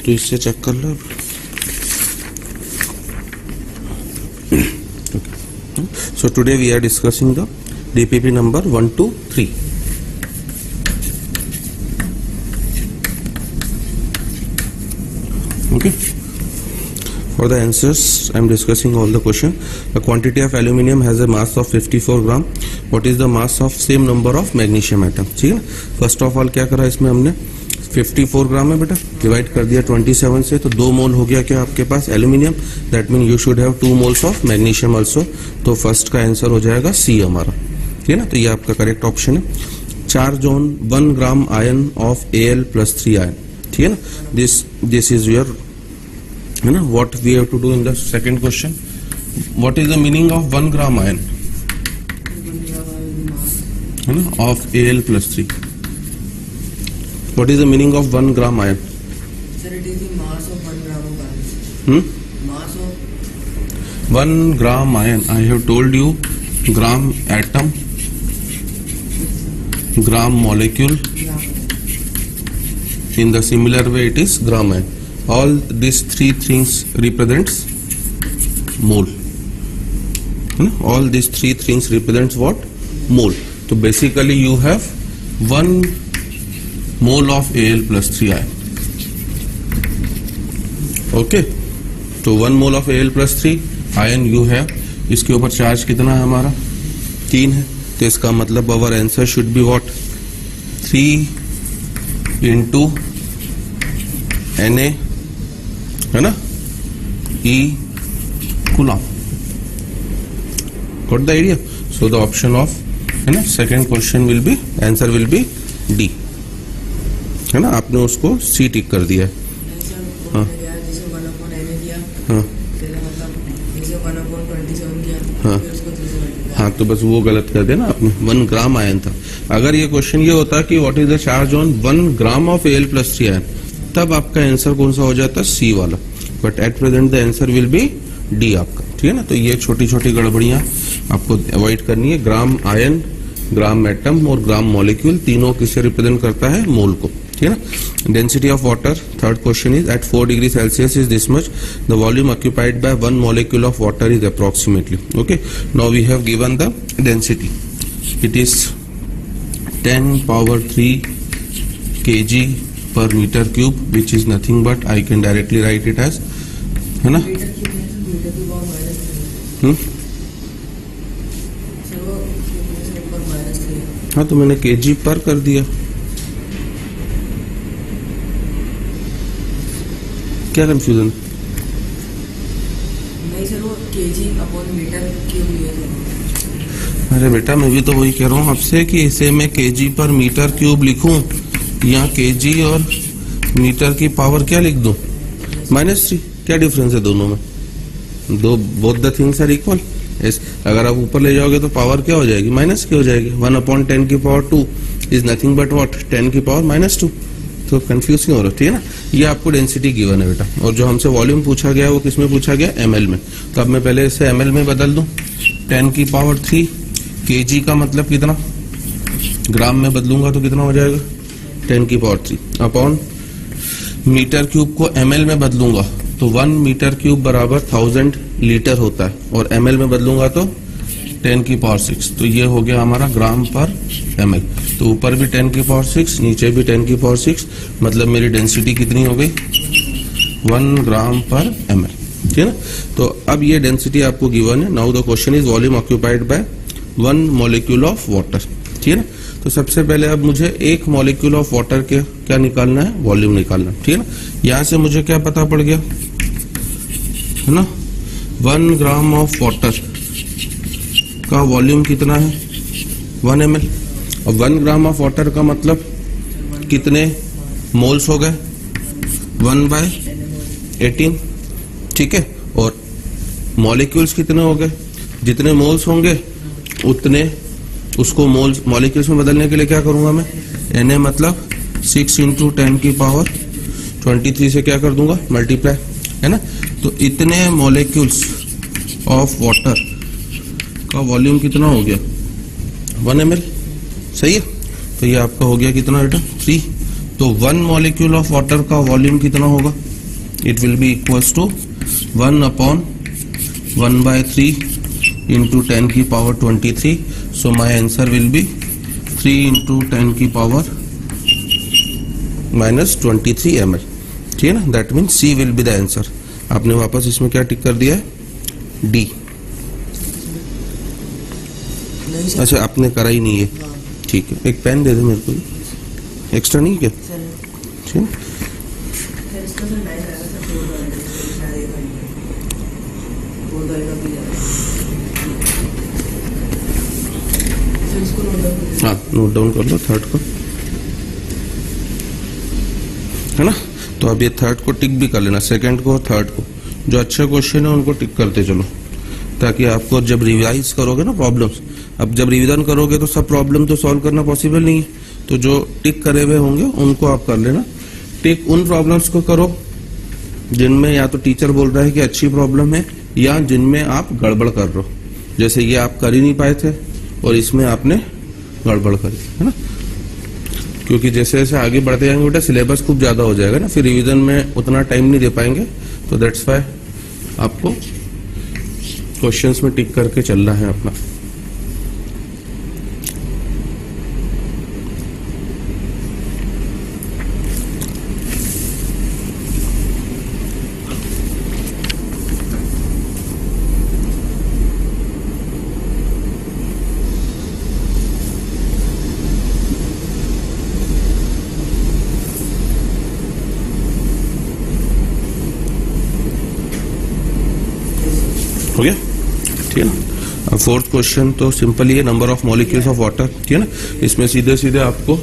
तो इससे चेक कर लो। So today we are discussing the DPP number 1, 2, 3. Okay. For the answers, I am discussing all the question. The quantity of aluminium has a mass of 54 gram. What is the mass of same number of magnesium atom? ठीक है। First of all क्या करा इसमें हमने 54 ग्राम है बेटा, divide कर दिया 27 से, तो 2 मोल हो गया क्या आपके पास aluminium. That mean you should have 2 moles of magnesium also. तो फर्स्ट का आंसर हो जाएगा सी हमारा, ठीक है ना। तो ये आपका करेक्ट ऑप्शन है। Charge on 1 gram ion of Al+3 ion, ठीक है ना। दिस इज योर, है ना, what we have to do in the second question. What is the meaning of 1 gram ion, है ना, of Al+3। What is the meaning of 1 gram iron? Sir, it is the mass of 1 gram of iron. Mass of 1 gram iron. I have told you gram atom, gram molecule. In the similar way, it is gram iron. All these 3 things represents mole. All these 3 things represents what? Mole. So basically, you have 1 mole of Al+3 ion. Okay, तो 1 mole of Al+3 ion you है। इसके ऊपर charge कितना है हमारा? 3 है। तो इसका मतलब our answer should be what? 3 into Na, है ना, E coulomb. Got the idea? So the option of, है ना, second question will be, answer will be D, है ना। आपने उसको सी टिक कर दिया है। हाँ हाँ हाँ, तो बस वो गलत कर दिया ना आपने। 1 ग्राम आयन था। अगर ये क्वेश्चन ये होता कि what is the charge on 1 gram of Al+3 ion, तब आपका आंसर कौन सा हो जाता? सी वाला। But at present the answer will be D आपका, ठीक है ना। तो ये छोटी छोटी गड़बड़ियां आपको अवॉइड करनी है। ग्राम आयन, ग्राम एटम और ग्राम मॉलिक्यूल तीनों किसे रिप्रेजेंट करता है? मोल को, ठीक है ना। Density of water, third question is at 4 degree Celsius is this much. The volume occupied by 1 molecule of water is approximately. Okay, now we have given the density. It is 10⁻³ kg per meter cube, which is nothing but I can directly write it as, है ना। हाँ, तो मैंने kg पर कर दिया। क्या confusion? नहीं सर, वो kg/मीटर क्यूब लिया। अरे बेटा, मैं भी तो वही कह रहा हूँ आपसे कि इसे मैं kg/मीटर क्यूब लिखूं या kg और मीटर की पावर क्या लिख दूं? -3। क्या डिफरेंस है दोनों में? Both the things are equal. अगर आप ऊपर ले जाओगे तो पावर क्या हो जाएगी? माइनस की हो जाएगी। 1/10⁻² इज नथिंग बट व्हाट? 10⁻²। तो कंफ्यूजिंग हो रहा है, ठीक है ना। ये आपको डेंसिटी गिवन है बेटा। और जो हमसे वॉल्यूम पूछा गया वो किसमें पूछा गया? ml में। तो अब मैं पहले इसे ml में बदल दूं। 10⁻3 kg का मतलब कितना? ग्राम में बदलूंगा तो कितना हो जाएगा? 10⁻3 अपॉन मीटर क्यूब को ml में बदलूंगा तो 1 मीटर क्यूब बराबर 1000 लीटर होता है, और ml में बदलूंगा तो 10⁻6। तो ये हो गया हमारा ग्राम पर ml। तो ऊपर भी 10⁻6, नीचे भी 10⁻6, मतलब मेरी डेंसिटी कितनी हो गई? 1 ग्राम पर ml, ठीक है ना। तो अब ये डेंसिटी आपको गिवन है। Now the question is volume occupied by 1 molecule of water, ठीक है ना। तो सबसे पहले अब मुझे 1 मॉलिक्यूल ऑफ वाटर के क्या निकालना है? वॉल्यूम निकालना, ठीक है ना। यहां से मुझे क्या पता पड़ गया, है ना, 1 ग्राम ऑफ वाटर का वॉल्यूम कितना है? 1 ml। और 1 ग्राम ऑफ वाटर का मतलब कितने मोल्स हो गए? 1/18, ठीक है। और मॉलिक्यूल्स कितने हो गए? जितने मोल्स होंगे उतने उसको मोल्स मॉलिक्यूल्स में बदलने के लिए क्या करूंगा मैं? Na मतलब 6 × 10⁻23 से क्या कर दूंगा? मल्टीप्लाई, है ना। तो इतने मॉलिक्यूल्स ऑफ वाटर का वॉल्यूम कितना हो गया? 1 ml, सही है। तो ये आपका हो गया कितना बेटा? 3। तो 1 मॉलिक्यूल ऑफ वाटर का वॉल्यूम कितना होगा? it will be equals to 1/1/3 into 10 की power 23. So my answer will be 3 into 10 की power minus 23 ml. ठीक है ना, that means C will be the answer. आपने वापस इसमें क्या टिक कर दिया है? D. नहीं सर। अच्छा, आपने करा ही नहीं है, हाँ ठीक है। एक पेन दे दे मेरे को, एक्स्ट्रा नहीं क्या? सर। ठीक है, सर इसका सर 9 आएगा सर, 4 आएगा सर, शायद एक आएगा, 4 आएगा भी जाएगा सर। इसको नोट डाउन कर हाँ नोट डाउन कर लो थर्ड को, है ना। तो अब ये थर्ड को टिक भी कर लेना, सेकंड को और थर्ड को। जो अच्छे क्वेश्चन है उनको टिक करते चलो, ताकि आपको जब रिवाइज करोगे ना प्रॉब्लम्स, अब जब रिवीजन करोगे तो सब प्रॉब्लम तो सॉल्व करना पॉसिबल नहीं है, तो जो टिक करे हुए होंगे उनको आप कर लेना। टिक उन प्रॉब्लम्स को करो जिनमें या तो टीचर बोल रहा है कि अच्छी प्रॉब्लम है, या जिनमें आप गड़बड़ कर रहे हो। जैसे ये आप कर ही नहीं पाए थे और इसमें आपने गड़बड़ करी, है ना। क्योंकि जैसे जैसे आगे बढ़ते जाएंगे बेटा सिलेबस खूब ज्यादा हो जाएगा ना, फिर रिवीजन में उतना टाइम नहीं दे पाएंगे। तो दैट्स वाई आपको क्वेश्चंस में टिक करके चलना है अपना। हो गया, ठीक है ना। अब फोर्थ क्वेश्चन तो सिंपल ही है, number of molecules of water, ठीक है ना। इसमें सीधे सीधे आपको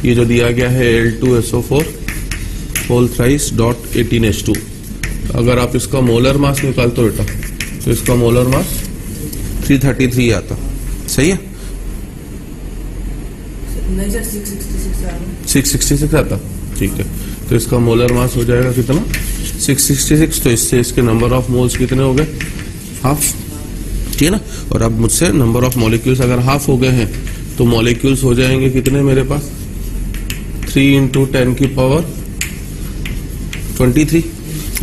ये जो दिया गया है Al2SO4 whole thrice dot 18H2, अगर आप इसका मोलर मास निकालते हो बेटा तो इसका मोलर मास 333 आता, सही है। नहीं सर 666 आएगा। 666 आता, ठीक है। तो इसका मोलर मास हो जाएगा कितना? 666। तो इससे इसके नंबर ऑफ मोल्स कितने हो गए? हाफ, ठीक है ना। और अब मुझसे नंबर ऑफ मॉलिक्यूल्स अगर हाफ हो गए हैं तो मॉलिक्यूल्स हो जाएंगे कितने मेरे पास? 3 into 10 की पावर 23।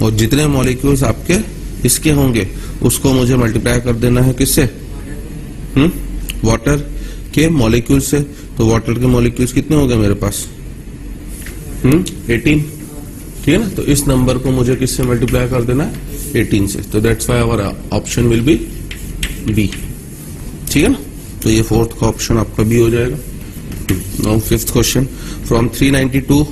और जितने मॉलिक्यूल्स आपके इसके होंगे उसको मुझे मल्टीप्लाई कर देना है किससे? वाटर के मॉलिक्यूल से। तो वाटर के मॉलिक्यूल्स कितने हो गए मेरे पास? 18, ठीक है ना। तो इस नंबर को मुझे किससे मल्टीप्लाई कर देना है? 18 से। तो that's why our option will be B, ठीक है ना। तो ये फोर्थ का ऑप्शन आपका बी हो जाएगा। Now fifth question, from 392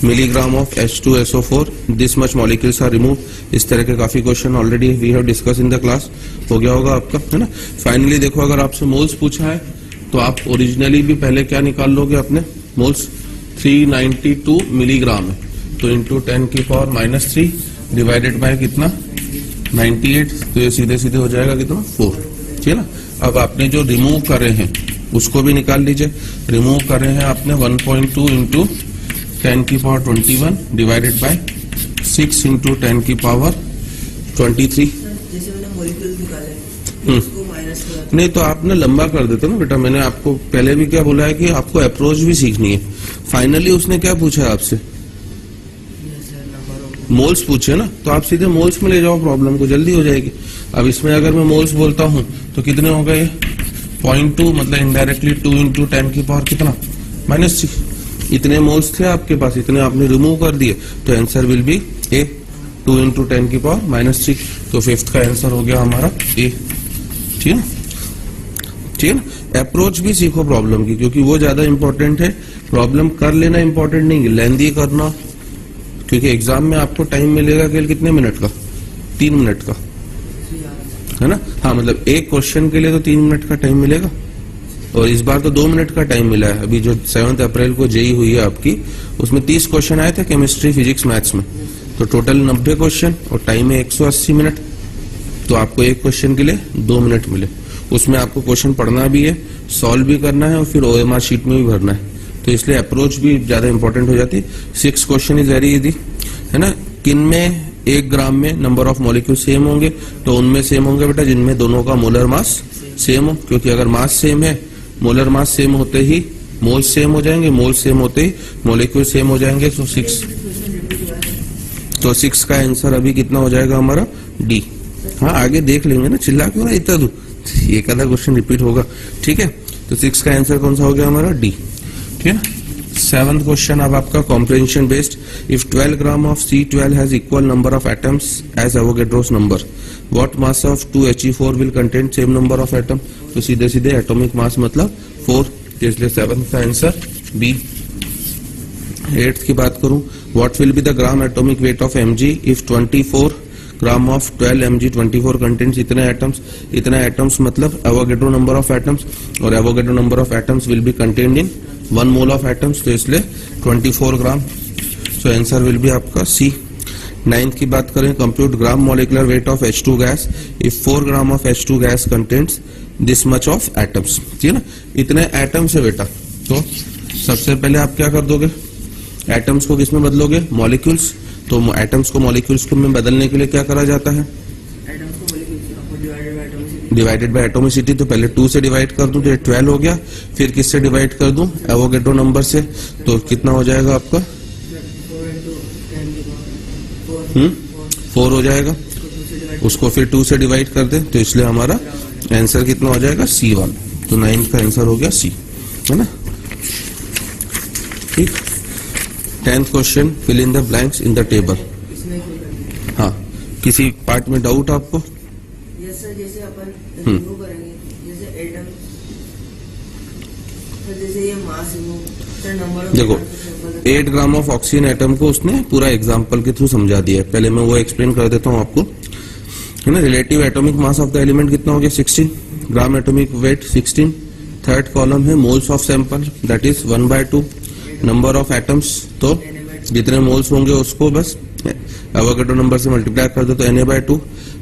milligram of H2SO4 this much molecules are remove. इस तरह के काफी question already we have discuss in the class, हो गया होगा आपका, है ना। फाइनली देखो, अगर आपसे मोल्स पूछा है तो आप ओरिजिनली भी पहले क्या निकाल लोगे अपने मोल्स? 392 मिलीग्राम है तो इंटू 10 की पावर -3 डिवाइडेड बाय कितना? 98। तो ये सीधे सीधे हो जाएगा कितना? 4, ठीक है ना। अब आपने जो रिमूव करे हैं उसको भी निकाल लीजिए। रिमूव करे हैं आपने 1.2 इंटू 10 की पावर 21 डिवाइडेड बाय 6 इंटू 10 की पावर 23। जैसे मैंने मॉलिक्यूल निकाले उसको माइनस कर नहीं तो आपने लंबा कर देते ना बेटा। मैंने आपको पहले भी क्या बोला है कि आपको अप्रोच भी सीखनी है। फाइनली उसने क्या पूछा है आपसे? मोल्स पूछे ना, तो आप सीधे मोल्स में ले जाओ, प्रॉब्लम को जल्दी हो जाएगी। अब इसमें अगर मैं मोल्स बोलता हूं तो कितने हो गए? 0.2, मतलब इनडायरेक्टली 2 इंटू 10 की पावर कितना? -3। इतने मोल्स थे आपके पास, इतने आपने रिमूव कर दिए, तो answer will B A, 2 into 10 की पावर -3। तो फिफ्थ का आंसर हो गया हमारा ए, ठीक है ना, ठीक है ना। अप्रोच भी सीखो प्रॉब्लम की, क्योंकि वो ज्यादा इंपॉर्टेंट है। प्रॉब्लम कर लेना इंपॉर्टेंट नहीं है, लेंदी करना, क्योंकि एग्जाम में आपको टाइम मिलेगा केवल कितने मिनट का? 3 मिनट का, है ना। हाँ, मतलब एक क्वेश्चन के लिए तो 3 मिनट का टाइम मिलेगा, और इस बार तो 2 मिनट का टाइम मिला है। अभी जो 7 अप्रैल को जेई हुई है आपकी, उसमें 30 क्वेश्चन आए थे केमिस्ट्री, फिजिक्स, मैथ्स में। तो टोटल 90 क्वेश्चन और टाइम है 180 मिनट। तो आपको एक क्वेश्चन के लिए 2 मिनट मिले। उसमें आपको क्वेश्चन पढ़ना भी है, सॉल्व भी करना है, और फिर OMR शीट में भी भरना है। तो इसलिए अप्रोच भी ज्यादा इंपॉर्टेंट हो जाती है। 6 क्वेश्चन इज वेरी इजी, है ना। किन में 1 ग्राम में नंबर ऑफ मॉलिक्यूल सेम होंगे? तो उनमें सेम होंगे बेटा जिनमें दोनों का मोलर मास सेम हो, क्योंकि अगर मास सेम है, मोलर मास सेम होते ही मोल सेम हो जाएंगे, मोल सेम होते ही मॉलिक्यूल सेम हो जाएंगे। तो 6, तो 6 का आंसर अभी कितना हो जाएगा हमारा डी। हाँ आगे देख लेंगे ना, चिल्ला क्यों रहा इतना तू, एक आधा क्वेश्चन रिपीट होगा। ठीक है, तो 6 का आंसर कौन सा हो गया हमारा डी। ठीक है, 7th क्वेश्चन अब आपका comprehension based. If 12 gram of C12 has equal number of atoms as Avogadro's number, what mass of 2He4 will contain same number of atom. तो सीधे सीधे एटॉमिक मास मतलब 4, इसलिए 7th का आंसर बी। 8th की बात करूं, what will be the gram atomic weight of Mg if 24 gram of 12 Mg 24 contains इतने एटम्स मतलब एवोगैड्रो नंबर ऑफ एटम्स, और Avogadro number of atoms will be contained in 1 mole of atoms, तो इसलिए 24 ग्राम। So answer will B आपका सी। 9th की बात करें, compute gram molecular weight of H2 gas if 4 gram of H2 gas contains this much of atoms. ठीक है ना, इतने एटम्स है बेटा। तो सबसे पहले आप क्या कर दोगे, एटम्स को किसमें बदलोगे, मॉलिक्यूल्स। तो एटम्स को मॉलिक्यूल्स में बदलने के लिए क्या करा जाता है, डिवाइडेड बाय एटोमिसिटी। तो पहले 2 से डिवाइड कर दूं तो ये 12 हो गया, फिर किससे डिवाइड कर दूं, एवोगैड्रो नंबर से, तो कितना हो जाएगा आपका 4 हो जाएगा। उसको फिर 2 से डिवाइड कर दे, तो इसलिए हमारा आंसर कितना हो जाएगा C1। तो 9th का आंसर हो गया सी, है ना। ठीक, 10th question, fill in the blanks in the table. हाँ, किसी पार्ट में डाउट आपको? यस सर, जैसे अपन रिमूव करेंगे, जैसे एटम, तो जैसे ये मास रिमूव, सर नंबर देखो 8 ग्राम ऑफ ऑक्सीजन एटम को उसने पूरा एग्जांपल के थ्रू समझा दिया है। पहले मैं वो एक्सप्लेन कर देता हूँ आपको, है ना। Relative atomic mass of the element कितना हो गया 16 ग्राम, एटॉमिक वेट 16। थर्ड कॉलम है moles of sample, that is 1/2। Number of atoms, तो जितने मोल्स होंगे उसको बस एवोगैड्रो नंबर से मल्टीप्लाई कर दो, तो Na/2।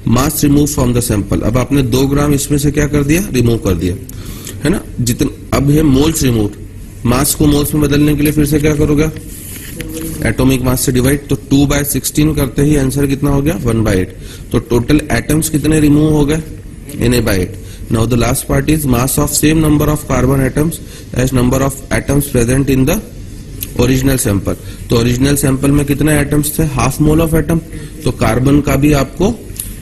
Mass remove from the sample, अब आपने 2 ग्राम इसमें से क्या कर दिया, रिमूव कर दिया, है ना। जितने अब है मोल्स रिमूव, मास को मोल्स में बदलने के लिए फिर से क्या करोगे, एटॉमिक मास से डिवाइड, तो 2/16 करते ही आंसर कितना हो गया 1/8। तो टोटल एटम्स कितने रिमूव हो गए, Na/8। Now the last part is mass of same number of carbon atoms as number of atoms present in the original sample. तो ओरिजिनल सैंपल में कितने एटम्स थे, हाफ मोल ऑफ एटम। तो carbon का भी आपको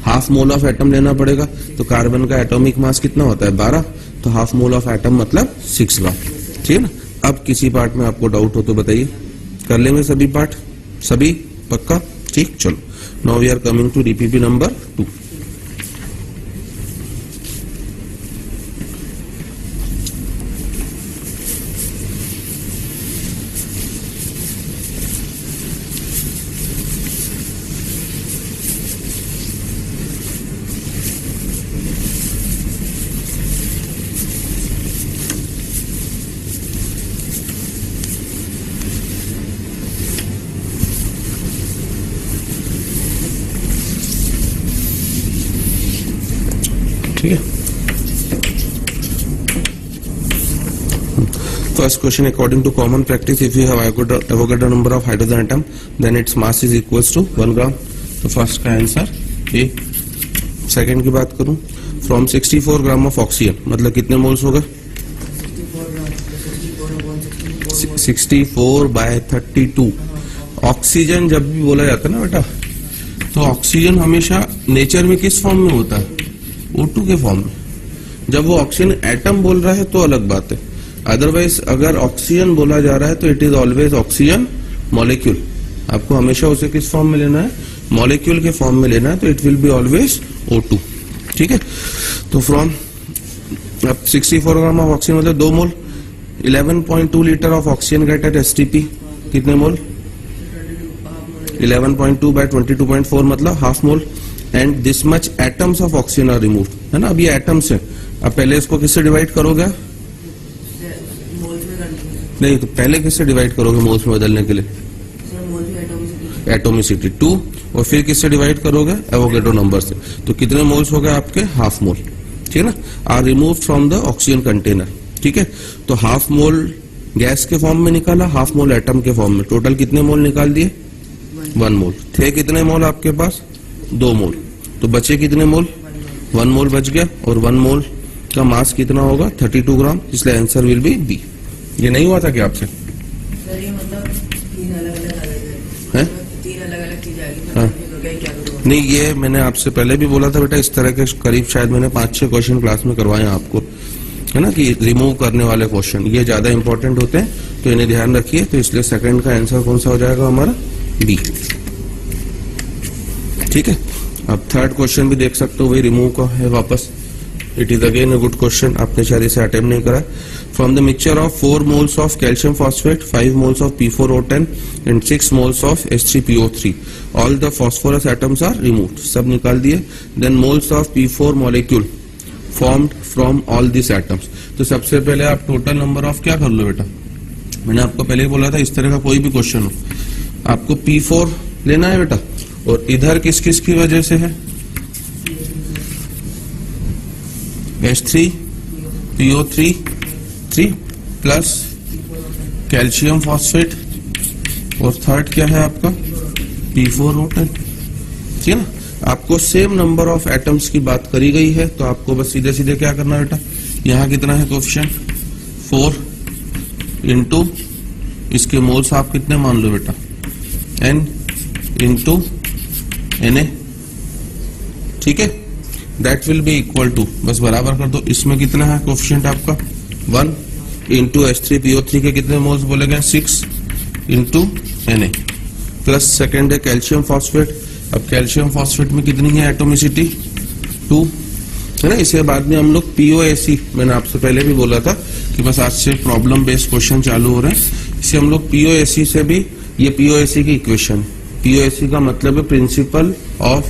हाफ मोल ऑफ एटम लेना पड़ेगा। तो कार्बन का एटॉमिक मास कितना होता है 12, तो हाफ मोल ऑफ एटम मतलब 6 ग्राम। ठीक है ना। अब किसी पार्ट में आपको डाउट हो तो बताइए, कर लेंगे सभी पार्ट, सभी पक्का। ठीक, चलो now we are coming to DPP number 2। ठीक है, first question, according to common practice if you have Avogadro number of hydrogen atom then its mass is equals to 1 gram. तो फर्स्ट का आंसर ए। सेकंड की बात करूं, from 64 gram of oxygen मतलब कितने moles हो गए, 64/32। ऑक्सीजन जब भी बोला जाता है ना बेटा, तो ऑक्सीजन हमेशा नेचर में किस फॉर्म में होता है, O2 के फॉर्म में। जब वो ऑक्सीजन एटम बोल रहा है तो अलग बात है, अदरवाइज अगर ऑक्सीजन बोला जा रहा है तो it is always oxygen molecule. आपको हमेशा उसे किस फॉर्म में लेना है, मॉलिक्यूल के फॉर्म में लेना है, तो it will be always O2। ठीक है, तो फ्रॉम अब 64 ग्राम ऑफ ऑक्सीजन मतलब 2 mole, 11.2 litre of oxygen get at STP कितने मोल, 11.2/22.4 मतलब half mole. And this much atoms of oxygen are removed, है ना। अब ये एटम्स है, अब पहले इसको किससे डिवाइड करोगे, नहीं तो पहले किससे डिवाइड करोगे मोल्स में बदलने के लिए, एटोमिसिटी 2, और फिर किससे डिवाइड करोगे, एवोगैड्रो नंबर से। तो कितने मोल्स हो गए आपके, हाफ मोल। ठीक है ना, are remove from the oxygen container. ठीक है, तो हाफ मोल गैस के फॉर्म में निकाला, हाफ मोल एटम के फॉर्म में, टोटल कितने मोल निकाल दिए, 1 मोल। थे कितने मोल आपके पास, 2 मोल, तो बचे कितने मोल, 1 मोल बच गया, और 1 मोल का मास कितना होगा 32 ग्राम, इसलिए आंसर विल बी बी। ये नहीं हुआ था क्या आपसे, सर ये मतलब 3 अलग अलग है, 3 अलग अलग चीजें आ गई। नहीं, ये मैंने आपसे पहले भी बोला था बेटा, इस तरह के करीब शायद मैंने 5-6 क्वेश्चन क्लास में करवाए हैं आपको, है ना, कि रिमूव करने वाले क्वेश्चन ये ज्यादा इंपॉर्टेंट होते हैं, तो इन्हें ध्यान रखिए। तो इसलिए सेकंड का आंसर कौन सा हो जाएगा हमारा? बी। ठीक है, अब थर्ड क्वेश्चन भी देख सकते हो, वही रिमूव का है वापस। It is again a good question, आपने शायद इसे अटेम्प्ट नहीं करा। From the mixture of 4 moles of calcium phosphate, 5 moles of P4O10 and 6 moles of H3PO3, all the phosphorus atoms are removed. सब निकाल दिए। Then moles of P4 molecule formed from all this atoms. तो सबसे पहले आप total number of क्या कर लो बेटा, मैंने आपको पहले ही बोला था, इस तरह का कोई भी क्वेश्चन हो आपको P4 लेना है बेटा, और इधर किस किस की वजह से है? H3PO3 3 प्लस कैल्शियम फॉस्फेट, और थर्ड क्या है आपका? P4O10। ठीक है ना, आपको सेम नंबर ऑफ एटम्स की बात करी गई है, तो आपको बस सीधे सीधे क्या करना बेटा, यहाँ कितना है कोफिशिएंट? 4 इंटू इसके मोल्स आप कितने मान लो बेटा? N into Na। ठीक है, that will be equal to, बस बराबर कर दो, इसमें कितना है कोफिशिएंट आपका? 1 इंटू H3PO3 के कितने मोल्स बोले गए? 6 इंटू Na, प्लस सेकेंड है कैल्शियम फॉस्फेट। अब कैल्शियम फॉस्फेट में कितनी है एटोमिसिटी? 2, है ना। इसे बाद में हम लोग POAC, मैंने आपसे पहले भी बोला था कि बस आज से प्रॉब्लम बेस्ड क्वेश्चन चालू हो रहे हैं, इसे हम लोग POAC से भी, ये POAC की इक्वेशन, POAC का मतलब है प्रिंसिपल ऑफ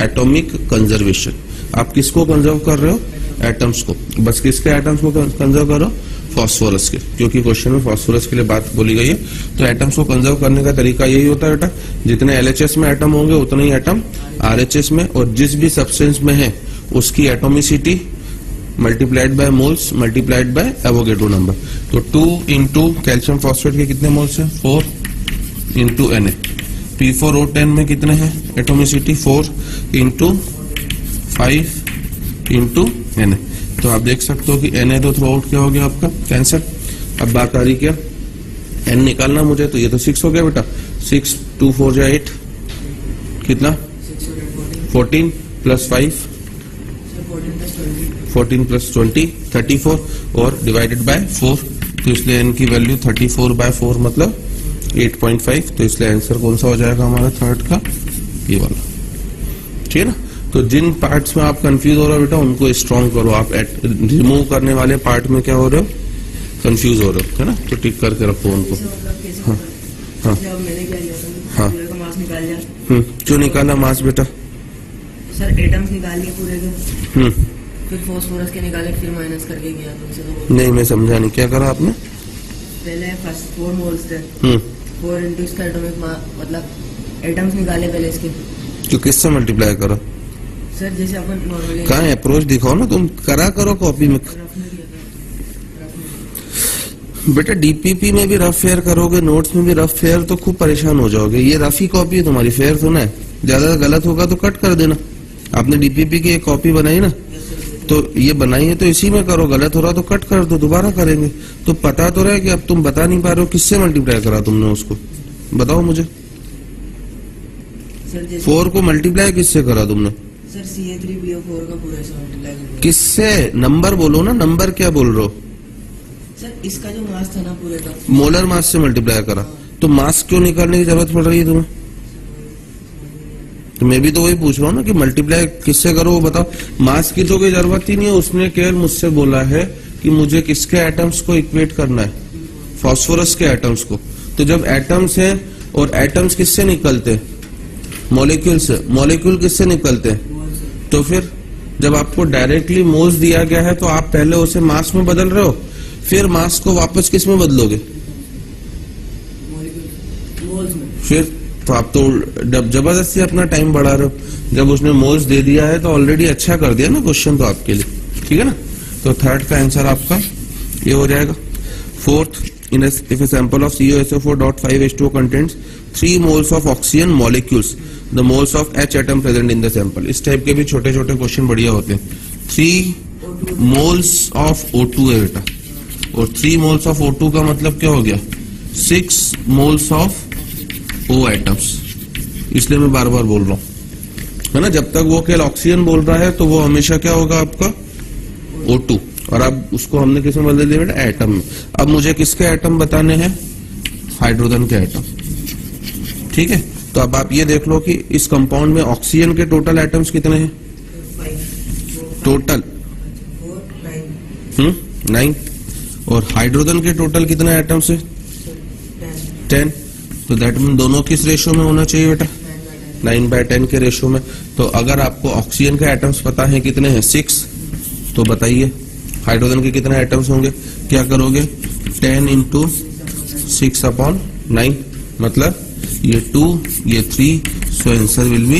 एटॉमिक कंजर्वेशन। आप किसको कंजर्व कर रहे हो? एटम्स को। बस किसके एटम्स को कंजर्व करो? फॉस्फोरस के, क्योंकि क्वेश्चन में फॉस्फोरस के लिए बात बोली गई है। तो एटम्स को कंजर्व करने का तरीका यही होता है बेटा, जितने LHS में एटम होंगे उतने ही एटम RHS में, और जिस भी सब्सटेंस में है उसकी atomicity multiplied by moles multiplied by Avogadro number. तो 2 इंटू कैल्शियम फॉस्फेट के कितने मोल्स है? 4 इंटू Na। P4O10 में कितने हैं एटोमिसिटी? 4 into 5 into Na। तो आप देख सकते हो कि Na तो थ्रू आउट क्या हो गया आपका? कैंसर। अब बात आ रही क्या, N निकालना मुझे, तो ये तो 6 हो गया बेटा। 6 2 4 जा 8, कितना? 14 प्लस 5, 14 प्लस 20 34, और डिवाइडेड बाय 4, तो इसलिए N की वैल्यू 34/4 मतलब 8.5। तो इसलिए आंसर कौन सा हो जाएगा हमारा थर्ड का? ये वाला। ठीक है ना। तो जिन पार्ट्स में आप कंफ्यूज हो रहे हो बेटा, उनको स्ट्रॉन्ग करो। आप रिमूव करने वाले पार्ट में क्या हो रहे हो? कंफ्यूज हो रहे हो, है ना। तो टिक करके रखो उनको। हाँ हाँ हाँ, क्यों निकाला मास बेटा? सर एटम्स निकाल लिए पूरे के, फिर फास्फोरस के निकाले, फिर माइनस करके गया, तो उनसे तो नहीं, मैं समझा नहीं, क्या करा आपने? पहले फर्स्ट 4 मोल्स थे, 4 इंटू इसका एटॉमिक मतलब एटम्स निकाले पहले इसके। तो किससे मल्टीप्लाई करो? सर जैसे अपन नॉर्मली कहाँ है अप्रोच दिखाओ ना, तुम करा करो कॉपी में। बेटा डीपीपी में भी रफ फेयर करोगे, नोट्स में भी रफ फेयर, तो खूब परेशान हो जाओगे। ये रफ ही कॉपी है तुम्हारी, फेयर तो ना है। ज्यादा गलत होगा तो कट कर देना। आपने डीपीपी की एक कॉपी बनाई ना, तो ये बनाई है तो इसी में करो, गलत हो रहा तो कट कर दो, दोबारा करेंगे। तो पता तो रहे कि अब तुम बता नहीं पा रहे हो किससे मल्टीप्लाई करा तुमने उसको, बताओ मुझे। 4 को मल्टीप्लाई किससे करा तुमने? सर CA3PO4 का पूरा से मल्टीप्लाई कर। किससे? नंबर बोलो ना, नंबर क्या बोल रहे हो? सर इसका जो मास था ना पूरे का, मोलर मास से मल्टीप्लाई करा। तो मास क्यों निकालने की जरूरत पड़ रही है तुम्हें? तो मैं भी तो वही पूछ रहा हूँ ना कि मल्टीप्लाई किससे करो वो बताओ। मास की तो कोई जरूरत ही नहीं है, उसने केवल मुझसे बोला है कि मुझे किसके एटम्स को इक्वेट करना है? फास्फोरस के एटम्स को। तो जब एटम्स है, और एटम्स किससे निकलते हैं? मॉलिक्यूल से। मॉलिक्यूल किससे निकलते हैं? तो फिर जब आपको डायरेक्टली मोल्स दिया गया है, तो आप पहले उसे मास में बदल रहे हो, फिर मास को वापस किस में बदलोगे? मोल्स में। फिर तो आप तो जबरदस्ती अपना टाइम बढ़ा रहे हो। जब उसने मोल्स दे दिया है तो ऑलरेडी अच्छा कर दिया ना क्वेश्चन तो आपके लिए, ठीक है ना। तो थर्ड का आंसर आपका ये हो जाएगा। Fourth, if a sample of CuSO4.5H2O contains 3 moles of oxygen molecules, the moles of H atom present in the sample। इस टाइप के भी छोटे छोटे क्वेश्चन बढ़िया होते हैं। 3 moles of O2 है बेटा, और 3 moles of O2 का मतलब क्या हो गया? 6 moles of O atoms। इसलिए मैं बार बार बोल रहा हूँ, है ना। जब तक वो केवल ऑक्सीजन बोल रहा है तो वो हमेशा क्या होगा आपका O2, और अब उसको हमने किसमें बदल दिया बेटा, एटम में। अब मुझे किसके एटम बताने हैं, हाइड्रोजन के एटम, ठीक है। तो अब आप ये देख लो कि इस कंपाउंड में ऑक्सीजन के टोटल एटम्स कितने हैं, टोटल 9, और हाइड्रोजन के टोटल कितने एटम्स है 10। तो दैट मीन दोनों किस रेशो में होना चाहिए बेटा, 9/10 के रेशो में। तो अगर आपको ऑक्सीजन के एटम्स पता है कितने हैं 6, तो बताइए हाइड्रोजन के कितने एटम्स होंगे, क्या करोगे 10 × 6/9, मतलब ये 2 ये 3, सो आंसर विल बी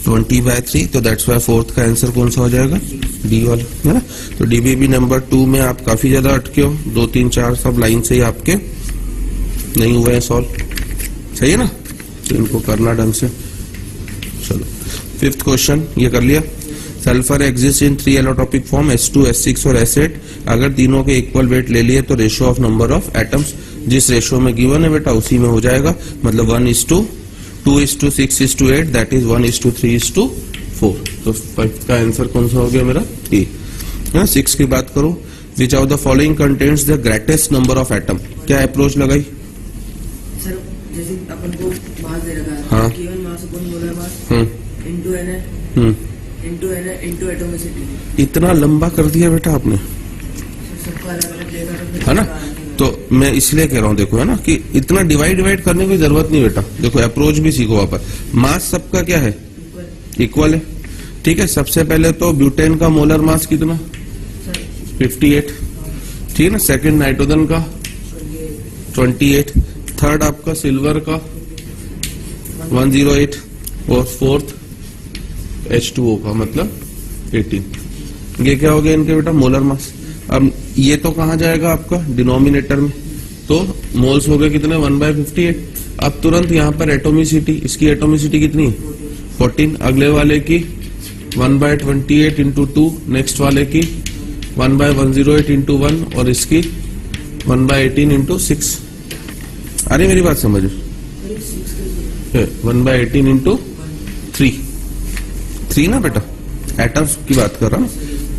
20/3। तो दैट्स वाई फोर्थ का आंसर कौन सा हो जाएगा, डी वाला, है ना। तो डीबीबी नंबर 2 में आप काफी ज्यादा अटके हो, 2 3 4 सब लाइन से ही आपके नहीं हुए हैं सॉल्व, सही है ना। तो इनको करना ढंग से। चलो 5th क्वेश्चन ये कर लिया। Sulphur exist in 3 allotropic form S2 S6 और S8। अगर तीनों के इक्वल वेट ले लिए तो ratio of number of atoms जिस रेशियो में गिवन है बेटा उसी में हो जाएगा, मतलब 1:2:6:8, दैट इज 1:3:4। तो 5 का आंसर कौन सा हो गया मेरा, ए, है ना। 6 की बात करो, which of the following contains the greatest number of atom. क्या अप्रोच लगाई सर, जैसे अपन को मास दे रखा है, हाँ। केवल मास अपन बोल रहा है mass into N into atomicity. इतना लंबा कर दिया बेटा आपने, सबका अलग अलग लेगा है ना। तो मैं इसलिए कह रहा हूँ, देखो है ना, कि इतना डिवाइड करने की जरूरत नहीं बेटा। देखो अप्रोच भी सीखो वहां पर। मास सबका क्या है, इक्वल है, ठीक है। सबसे पहले तो ब्यूटेन का मोलर मास कितना 58, ठीक है ना। सेकंड नाइट्रोजन का 28, थर्ड आपका सिल्वर का 108, और फोर्थ H2O का मतलब 18। ये क्या हो गया इनके बेटा, मोलर मास। अब ये तो कहां जाएगा आपका डिनोमिनेटर में, तो मोल्स हो गए कितने 1/58। अब तुरंत यहाँ पर एटोमिसिटी, इसकी एटोमिसिटी कितनी 14, अगले वाले की 1/28 × 2, नेक्स्ट वाले की 1/108 × 1, और इसकी 1/18 × 6। अरे मेरी बात समझो, 1/18 × 3 ना बेटा, एटम्स की बात कर रहा हूँ,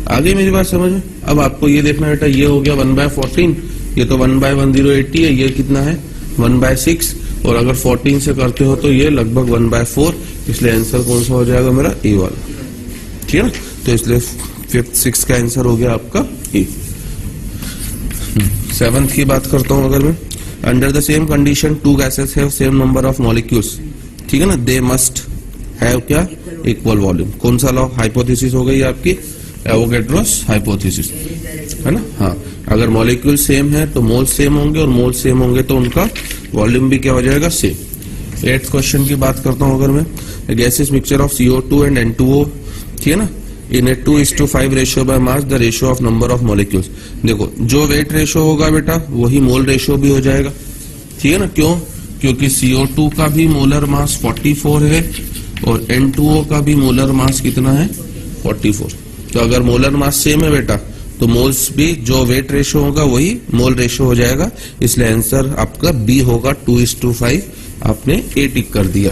आगे मेरी बात समझो। अब आपको ये देखना बेटा, ये हो गया 1/14, ये तो 1/1080 है, ये कितना है 1/6, और अगर 14 से करते हो तो ये लगभग 1/4, इसलिए आंसर कौन सा हो जाएगा मेरा, ए वाला, ठीक है ना। तो इसलिए 5th 6 का आंसर हो गया आपका ए। 7th की बात करता हूं अगर मैं, under the same condition 2 gases have same number of molecules, ठीक है ना, दे मस्ट हैव क्या, इक्वल वॉल्यूम। कौन सा लॉ, हाइपोथेसिस हो गई आपकी एवोगैड्रोस हाइपोथेसिस, है ना। हाँ, अगर मॉलिक्यूल सेम है तो मोल सेम होंगे, और मोल सेम होंगे तो उनका वॉल्यूम भी क्या हो जाएगा, सेम। 8th क्वेश्चन की बात करता हूं अगर मैं, gases mixture of CO2 and N2O, ठीक है ना, इन ए 2:5 ratio by mass the ratio of number of molecules. देखो जो वेट रेशियो होगा बेटा वही मोल रेशियो भी हो जाएगा, ठीक है ना। क्यों, क्योंकि CO2 का भी मोलर मास 44 है, और N2O का भी मोलर मास कितना है 44। तो अगर मोलर मास सेम है बेटा तो मोल्स भी, जो वेट रेशियो होगा वही मोल रेशियो हो जाएगा, इसलिए आंसर आपका बी होगा 2:5। आपने ए टिक कर दिया।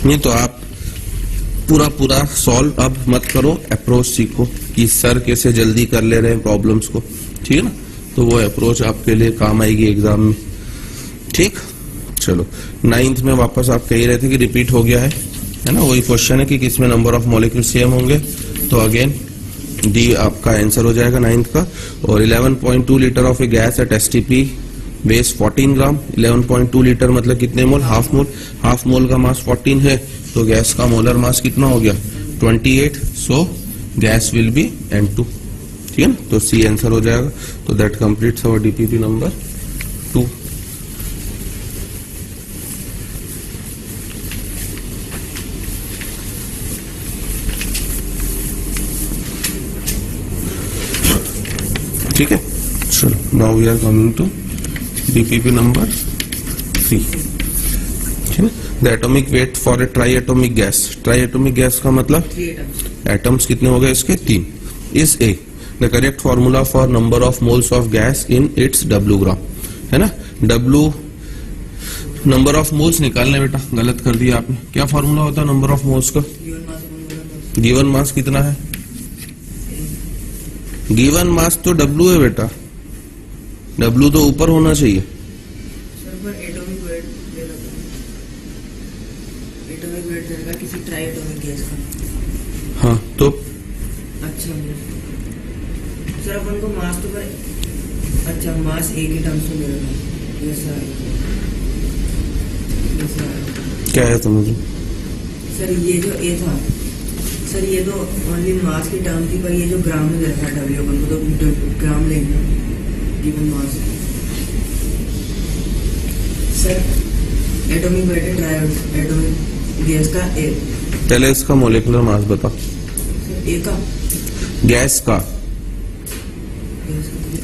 नहीं तो आप पूरा सॉल्व अब मत करो, अप्रोच सीखो कि सर कैसे जल्दी कर ले रहे हैं प्रॉब्लम्स को, ठीक है ना। तो वो अप्रोच आपके लिए काम आएगी एग्जाम में, ठीक। चलो 9th में वापस आप कह रहे थे कि रिपीट हो गया है ना, वही क्वेश्चन है कि किसमें नंबर ऑफ मॉलिक्यूल सेम होंगे, तो अगेन डी आपका आंसर हो जाएगा 9th का। और 11.2 litre of A gas at STP base 14 gram, 11.2 litre मतलब कितने मोल, हाफ मोल। हाफ मोल का मास 14 है, तो गैस का मोलर मास कितना हो गया 28, सो गैस विल बी N2, ठीक है ना। तो सी आंसर हो जाएगा। तो that completes our DPP number 2। ठीक है, चलो now we are coming to DPP number 3, ठीक है। The atomic weight for a triatomic gas, triatomic gas का मतलब एटम्स कितने हो गए इसके 3, is a the correct formula for number of moles of gas in its W gram, है ना। W नंबर ऑफ मोल्स निकालने बेटा, गलत कर दिया आपने। क्या फॉर्मूला होता है नंबर ऑफ मोल्स का? गिवन मास कितना है? गिवन मास तो W है बेटा, W तो ऊपर होना चाहिए। सर पर एटॉमिक वेट दे रहा था, एटॉमिक वेट दे रहा किसी ट्राई एटॉमिक गैस का। हाँ तो अच्छा सर अपन को मास तो पर, अच्छा मास एक ही टर्म्स में मिल रहा है, ये सर क्या है समझ? सर ये जो ए था सर, ये तो ओनली मास की टर्म थी, पर ये जो ग्राम में दे रखा है W अपन को, तो ग्राम लेंगे given mass. Sir atomic weight है ट्राई एटॉमिक गैस का ए, पहले इसका मोलिकुलर मास बता। सर ए का, गैस का,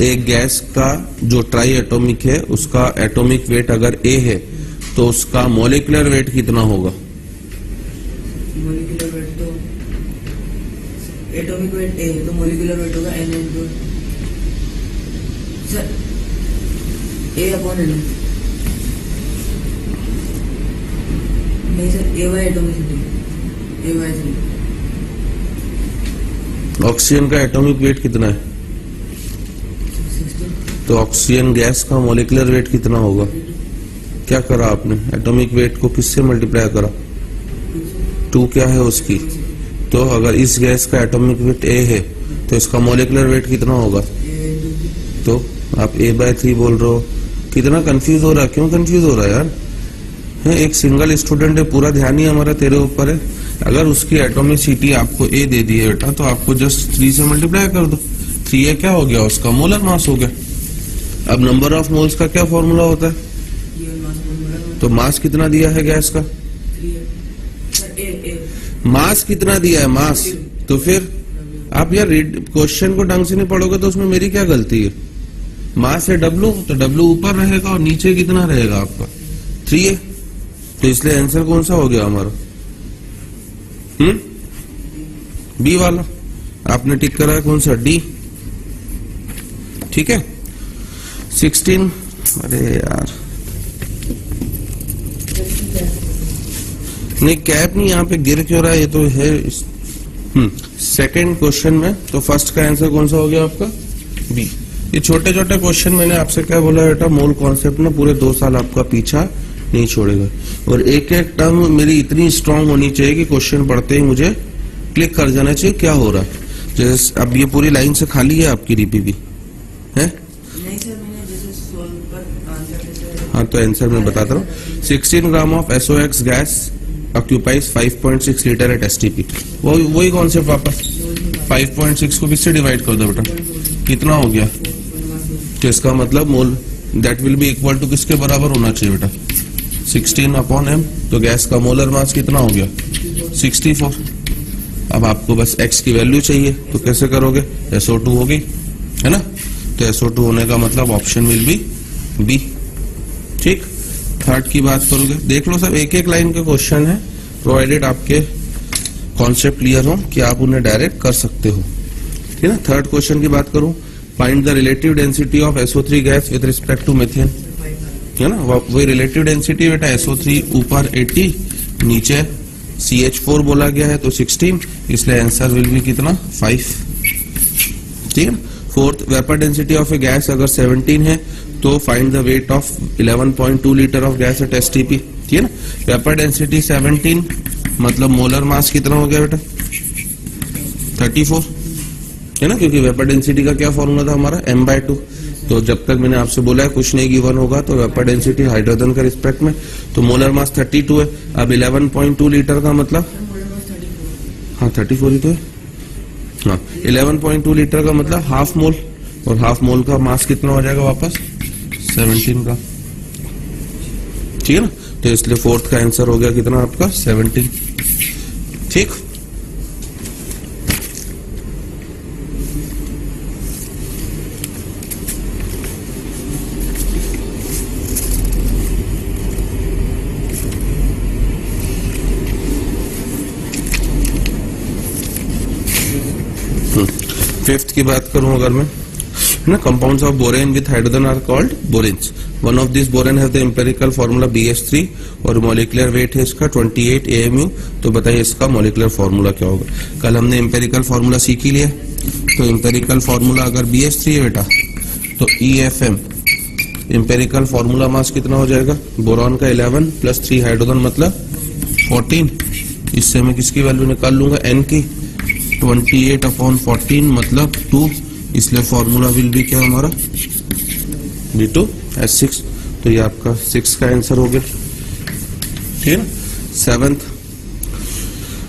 एक गैस का जो ट्राई एटॉमिक है उसका एटॉमिक वेट अगर ए है तो उसका मोलिकुलर वेट कितना होगा? मोलिकुलर वेट तो एटॉमिक वेट ए है तो मोलिकुलर वेट होगा N इनटू सर ए अपॉन N। नहीं सर ए वाई एटॉमिसिटी, ए वाई ऑक्सीजन का एटॉमिक वेट कितना है? 16 तो ऑक्सीजन गैस का मोलिकुलर वेट कितना होगा? क्या करा आपने? एटॉमिक वेट को किससे मल्टीप्लाई करा? 2 क्या है उसकी? तो अगर इस गैस का एटॉमिक वेट ए है तो इसका मोलिकुलर वेट कितना होगा? तो आप A/3 बोल रहे हो, कितना कंफ्यूज हो रहा है? क्यों कंफ्यूज हो रहा है यार? है एक सिंगल स्टूडेंट है, पूरा ध्यान ही हमारा तेरे ऊपर है। अगर उसकी एटॉमिसिटी आपको ए दे दी है बेटा तो आपको जस्ट 3 से मल्टीप्लाई कर दो। 3 क्या हो गया? उसका मोलर मास हो गया। अब नंबर ऑफ मोल्स का क्या फॉर्मूला होता है? तो मास कितना दिया है गैस का? मास कितना दिया है? मास। तो फिर आप यार क्वेश्चन को ढंग से नहीं पढ़ोगे तो उसमें मेरी क्या गलती है? मास है W, तो W ऊपर रहेगा और नीचे कितना रहेगा आपका? 3 है। तो इसलिए आंसर कौन सा हो गया हमारा? बी वाला। आपने टिक करा है कौन सा? D। ठीक है। 16, अरे यार नहीं कैप नहीं, यहाँ पे गिर क्यों रहा है? ये तो है सेकंड क्वेश्चन में। तो फर्स्ट का आंसर कौन सा हो गया आपका? बी। ये छोटे छोटे क्वेश्चन मैंने आपसे क्या बोला बेटा, मोल कॉन्सेप्ट ना पूरे 2 साल आपका पीछा नहीं छोड़ेगा। और एक एक टर्म मेरी इतनी स्ट्रांग होनी चाहिए कि क्वेश्चन पढ़ते ही मुझे क्लिक कर जाना चाहिए क्या हो रहा है। जैसे अब ये पूरी लाइन से खाली है आपकी डीपीबी है? नहीं सर, मैंने जैसे सॉल्व पर आंसर। हाँ तो आंसर मैं बताता हूँ। 16 gram of SOX gas occupies 5.6 litre at STP। वही कॉन्सेप्ट वापस 5.6 को किससे डिवाइड कर दो बेटा, कितना हो गया? तो इसका मतलब mole that will be equal to किसके बराबर होना चाहिए बेटा? 16/m। तो गैस का मोलर मास कितना हो गया? 64। अब आपको बस x की वैल्यू चाहिए, तो कैसे करोगे? SO2 हो गई है ना। तो SO2 होने का मतलब ऑप्शन विल बी बी। ठीक। थर्ड की बात करोगे, देख लो सब एक एक लाइन के क्वेश्चन है, प्रोवाइडेड आपके कॉन्सेप्ट क्लियर हो कि आप उन्हें डायरेक्ट कर सकते हो। ठीक है ना। थर्ड क्वेश्चन की बात करूं, find the relative density of SO3 gas with respect to methane, है ना। वही रिलेटिव डेंसिटी बेटा, SO3 ऊपर 80 नीचे CH4 बोला गया है तो 16, इसलिए आंसर विल बी कितना? 5। ठीक है। Fourth, vapour density of A gas अगर 17 है तो find the weight of 11.2 litre of gas at STP। ठीक है ना। वेपर डेंसिटी 17 मतलब मोलर मास कितना हो गया बेटा? 34 है ना, क्योंकि वेपर डेंसिटी का क्या फॉर्मूला था हमारा? m/2। तो जब तक मैंने आपसे बोला है कुछ नहीं गिवन होगा तो वेपर डेंसिटी हाइड्रोजन के रिस्पेक्ट में, तो मोलर मास 32 है। अब 11.2 लीटर का मतलब, हाँ 34 ही तो है। हाँ 11.2 लीटर का मतलब हाफ मोल, और हाफ मोल का मास कितना हो जाएगा वापस? 17 का। ठीक है ना। तो इसलिए फोर्थ का आंसर हो गया कितना आपका? 17। ठीक। फिफ्थ की बात करूं अगर मैं, है ना, compounds of borane with hydrogen are called boranes. One of this borane have the empirical formula BH3 और मॉलिक्यूलर वेट है इसका 28 AMU। तो बताइए इसका मॉलिक्यूलर फार्मूला क्या होगा। कल हमने एम्पेरिकल फार्मूला सीख ही लिया, तो एम्पेरिकल फार्मूला अगर BH3 है बेटा तो EFM एम्पेरिकल फार्मूला मास कितना हो जाएगा, बोरॉन का 11 प्लस 3 हाइड्रोजन मतलब 14। इससे मैं किसकी वैल्यू निकाल लूंगा, N की, 28/14 मतलब 2, इसलिए फॉर्मूला विल बी क्या हमारा B2H6। तो ये आपका 6 का आंसर हो गया, ठीक है ना। सेवेंथ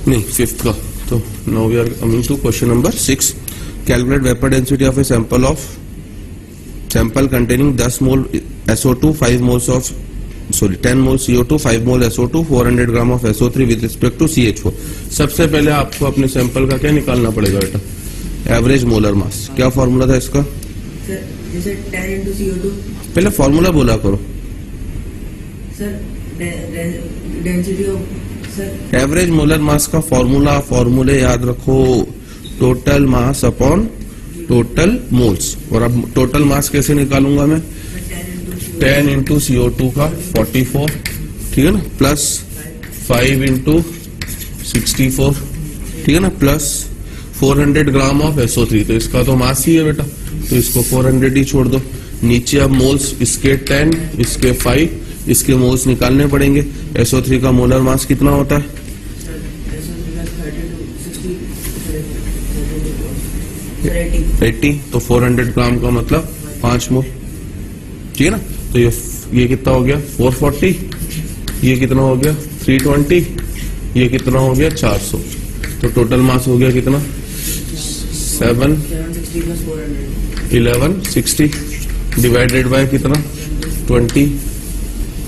नहीं फिफ्थ का, तो now we are coming to question number 6। Calculate vapour density of a sample containing 10 mole SO2, 5 moles of 10 mole CO2, 5 mole SO2, 400 gram of SO3 with respect to CH4। सबसे पहले आपको अपने sample का क्या निकालना पड़ेगा बेटा, एवरेज मोलर मास। क्या फॉर्मूला था इसका, सर जैसे 10 into CO2। पहले फॉर्मूला बोला करो sir density of, sir average molar mass का फॉर्मूले याद रखो, total mass upon total moles. और अब टोटल मास कैसे निकालूंगा मैं, 10 into CO2 का 44, ठीक है ना, प्लस 5 into 64, ठीक है ना, प्लस 400 ग्राम ऑफ SO3। तो इसका तो मास ही है बेटा, तो इसको 400 ही छोड़ दो। नीचे अब मोल्स, इसके 10, इसके 5, इसके मोल्स निकालने पड़ेंगे। SO3 का मोलर मास कितना होता है, 80। तो 400 ग्राम का मतलब 5 मोल, ठीक है ना। तो ये कितना हो गया 440, ये कितना हो गया 320, ये कितना हो गया 400। तो टोटल मास हो गया कितना 1160 डिवाइडेड बाय कितना 20,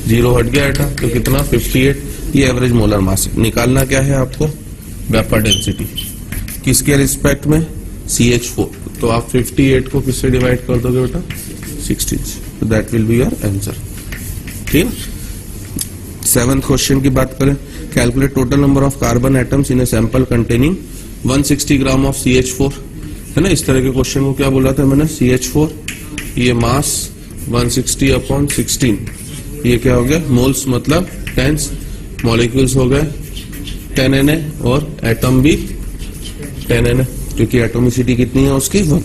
0 हट गया बेटा, तो कितना 58। ये एवरेज मोलर मास है। निकालना क्या है आपको, वेपर डेंसिटी किसके रिस्पेक्ट में, CH4। तो आप 58 को किससे डिवाइड कर दोगे बेटा 16, तो that will be your answer, ठीक है। सेवेंथ क्वेश्चन की बात करें, calculate total number of carbon atoms in A sample containing 160 gram of CH4, है ना। इस तरह के क्वेश्चन को क्या बोला था मैंने, CH4, ये मास 160/16, ये क्या हो गया मोल्स मतलब टेंस, मॉलिक्यूल्स हो गए 10 Na और एटम भी 10 Na, क्योंकि एटोमिसिटी कितनी है उसकी 1।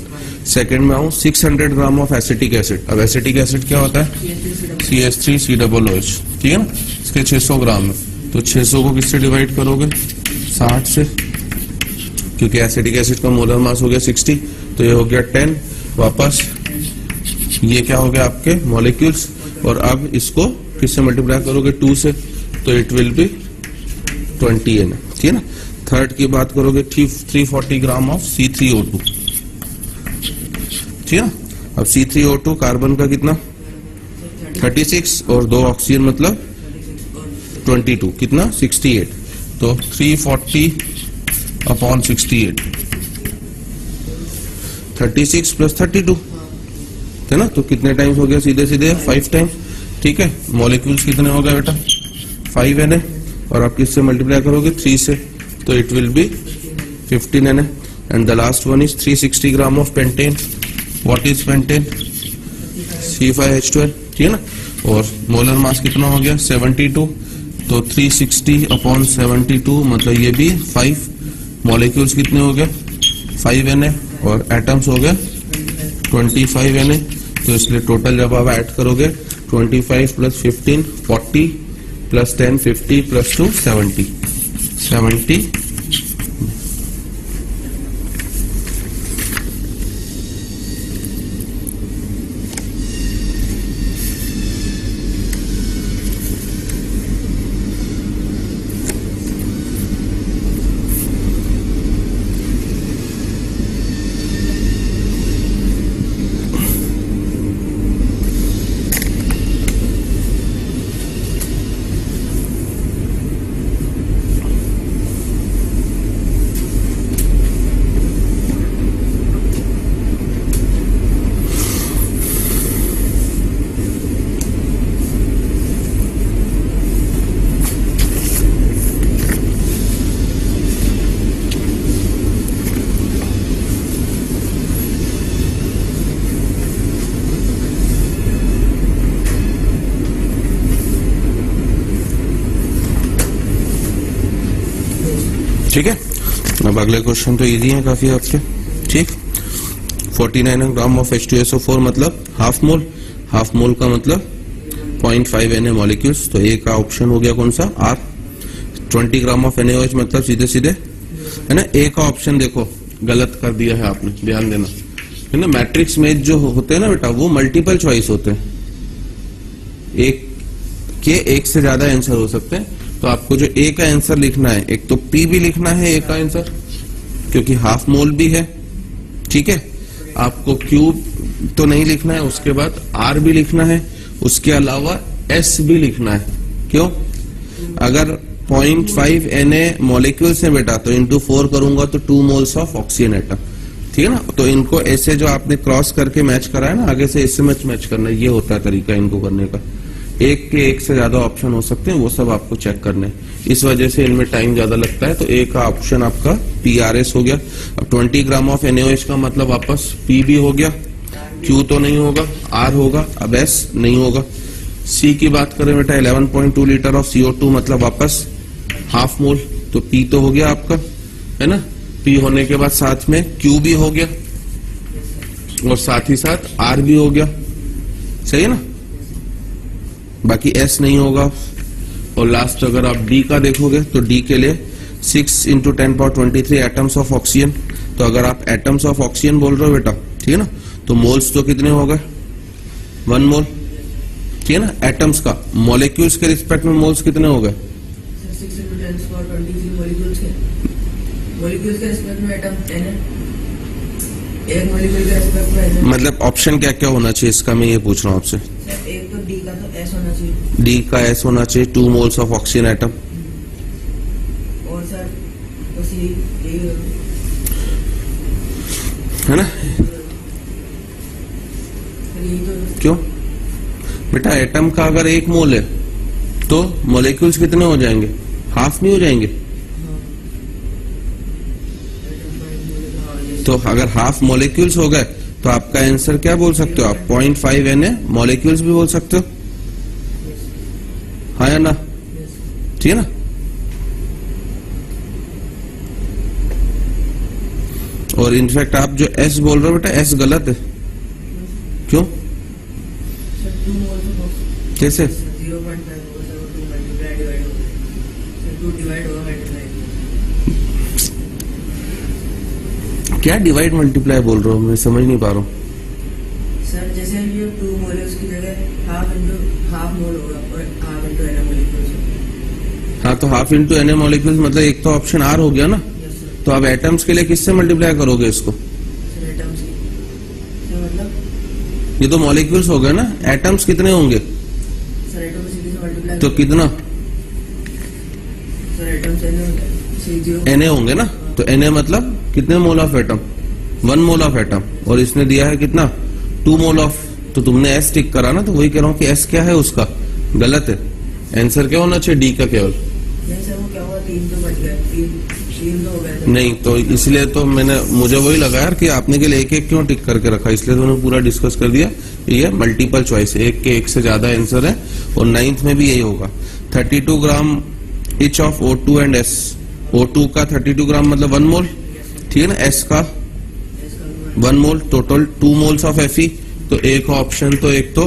सेकंड में आऊं 600 ग्राम ऑफ एसिटिक एसिड। अब एसिटिक एसिड क्या होता है, CH3COOH, ठीक है ना, इसके 600 ग्राम में। तो 600 को किससे डिवाइड करोगे 60 से, क्योंकि एसिटिक एसिड का मोलर मास हो गया 60, तो ये हो गया 10। वापस ये क्या हो गया आपके मॉलिक्यूल्स, और अब इसको किससे मल्टीप्लाई करोगे 2 से, तो इट विल बी 20 Na, ठीक है ना। थर्ड की बात करोगे 340 ग्राम ऑफ C3O2, ठीक है। अब C3O2 कार्बन का कितना 36 और 2 ऑक्सीजन मतलब 22, कितना 68। तो 340/68, 36 प्लस 32, है ना। तो कितने टाइम्स हो गया, सीधे सीधे 5 टाइम, ठीक है। मॉलिक्यूल्स कितने हो गए बेटा 5 Na, और आप किससे मल्टीप्लाई करोगे 3 से, तो it will be 15 Na। And the last one is 360 gram of pentane. What is pentane, C5H12, ठीक है ना। और मोलर मास कितना हो गया 72, तो 360/72 मतलब ये भी 5। मॉलिक्यूल्स कितने हो गए 5 Na और एटम्स हो गए 25 Na। तो इसलिए टोटल जब आप ऐड करोगे 25 प्लस 15 40 प्लस 10 50 प्लस 2 70। ठीक है। अब अगले क्वेश्चन तो इजी है काफी आपके। ठीक, 49 ग्राम ऑफ H2SO4 मतलब हाफ मोल, हाफ मोल का मतलब 0.5 Na मॉलिक्यूल्स। तो ए का ऑप्शन हो गया कौन सा, आर। 20 ग्राम ऑफ NaOH मतलब सीधे सीधे है ना, ए का ऑप्शन देखो गलत कर दिया है आपने, ध्यान देना है ना। मैट्रिक्स में जो होते हैं ना बेटा, वो मल्टीपल चॉइस होते हैं, एक से ज्यादा आंसर हो सकते हैं। तो आपको जो ए का आंसर लिखना है, एक तो पी भी लिखना है ए का आंसर, क्योंकि हाफ मोल भी है। ठीक है, आपको क्यूब तो नहीं लिखना है, उसके बाद आर भी लिखना है, उसके अलावा एस भी लिखना है। क्यों, अगर 0.5 Na मॉलिक्यूल्स है बेटा, तो इंटू 4 करूंगा तो 2 मोल्स ऑफ ऑक्सीजन एटम। ठीक है ना, तो इनको ऐसे जो आपने क्रॉस करके मैच करा है ना, आगे से इससे मैच करना, ये होता है तरीका इनको करने का। एक से ज्यादा ऑप्शन हो सकते हैं, वो सब आपको चेक करने, इस वजह से इनमें टाइम ज्यादा लगता है। तो ए का ऑप्शन आपका PRS हो गया। अब 20 ग्राम ऑफ NaOH का मतलब वापस P भी हो गया, Q तो नहीं होगा, R होगा, अब S नहीं होगा। C की बात करें बेटा, 11.2 लीटर ऑफ CO2 मतलब वापस हाफ मोल, तो P तो हो गया आपका, है ना। P होने के बाद साथ में Q भी हो गया और साथ ही साथ R भी हो गया, सही है ना। बाकी S नहीं होगा। और लास्ट अगर आप D का देखोगे तो D के लिए 6 × 10⁻23 एटम्स ऑफ ऑक्सीजन। तो अगर आप एटम्स ऑफ ऑक्सीजन बोल रहे हो बेटा, ठीक है ना, तो मोल्स तो कितने हो गए, 1 मोल। ठीक है ना, एटम्स का, मॉलिक्यूल्स के रिस्पेक्ट में मोल्स कितने हो गए, 6 × 10⁻23 मॉलिक्यूल्स के रिस्पेक्ट में एटम 10 है, एक मॉलिक्यूल के रिस्पेक्ट में है। मतलब ऑप्शन क्या क्या होना चाहिए इसका, मैं ये पूछ रहा हूँ आपसे। एक तो डी का तो एस होना चाहिए, डी का एस होना चाहिए, 2 मोल्स ऑफ ऑक्सीजन एटम। और सर उसी है ना, तो क्यों बेटा, एटम का अगर 1 मोल है तो मॉलिक्यूल्स कितने हो जाएंगे, हाफ नहीं हो जाएंगे। तो अगर हाफ मॉलिक्यूल्स हो गए तो आपका आंसर क्या बोल सकते हो आप, 0.5 Na मॉलिक्यूल्स भी बोल सकते हो, हाँ या ना, ठीक है ना। और इनफैक्ट आप जो S बोल रहे हो बेटा, S गलत है। क्यों, कैसे, 0.5 क्या डिवाइड मल्टीप्लाई बोल रहे हो, मैं समझ नहीं पा रहा हूँ सर। जैसे ये 2 मोल है, उसकी जगह हाफ मोल होगा और हाफ इंटू Na मॉलिक्यूल्स। हाँ, तो हाफ इंटू Na मॉलिक्यूल्स मतलब एक तो ऑप्शन R हो गया ना। तो अब एटम्स के लिए किससे मल्टीप्लाई करोगे इसको, एटम्स मतलब ये तो मॉलिक्यूल्स हो गए ना, एटम्स कितने होंगे, सर एटम सीधे से मल्टीप्लाई तो कितना, सर एटम से Na होंगे ना। तो Na मतलब कितने मोल of atom, 1 mole of atom, और इसने दिया है कितना, 2 मोल ऑफ। तो तुमने S टिक करा ना, तो वही कह रहा हूँ कि S क्या है उसका, गलत है। आंसर क्या होना चाहिए, डी का केवल। नहीं सर, वो क्या हुआ, 3 तो बच गया, 3 तो हो गया। नहीं, तो इसलिए तो मुझे वही लगा यार कि आपने के लिए एक क्यों टिक करके रखा, इसलिए तो उन्होंने पूरा डिस्कस कर दिया। ये मल्टीपल चॉइस है, एक से ज्यादा आंसर है, और 9th में भी यही होगा। 32 gram each of O2 and S। O2 का 32 ग्राम मतलब 1 मोल, ठीक है ना। S का 1 मोल, टोटल 2 मोल्स ऑफ Fe। तो ए का ऑप्शन तो एक तो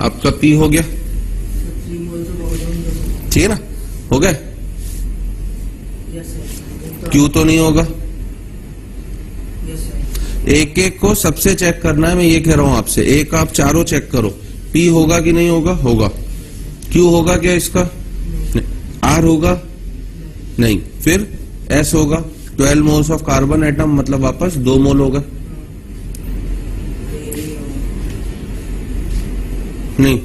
आपका P हो गया, ठीक है ना, हो गए। Q तो नहीं होगा। एक को सबसे चेक करना है, मैं ये कह रहा हूं आपसे। एक आप चारों चेक करो, P होगा कि नहीं होगा, होगा। Q होगा क्या इसका, R होगा नहीं, फिर S होगा। 12 मोल्स ऑफ कार्बन एटम मतलब वापस 2 मोल होगा, नहीं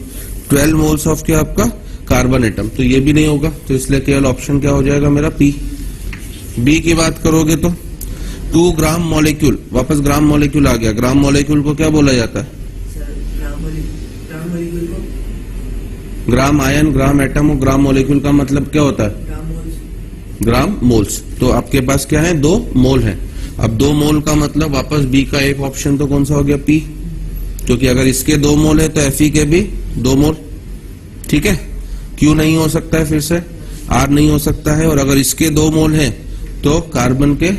12 मोल्स ऑफ क्या आपका कार्बन एटम, तो ये भी नहीं होगा। तो इसलिए केवल ऑप्शन क्या हो जाएगा मेरा, P। B की बात करोगे तो 2 ग्राम मॉलिक्यूल, वापस ग्राम मॉलिक्यूल आ गया। ग्राम मॉलिक्यूल को क्या बोला जाता है, ग्राम आयन, ग्राम एटम और ग्राम मॉलिक्यूल का मतलब क्या होता है, ग्राम मोल्स। तो आपके पास क्या है, 2 मोल है। अब 2 मोल का मतलब वापस बी का एक ऑप्शन तो कौन सा हो गया, P, क्योंकि अगर इसके 2 मोल है तो Fe के भी 2 मोल, ठीक है। Q नहीं हो सकता है फिर से, R नहीं हो सकता है, और अगर इसके 2 मोल हैं तो कार्बन के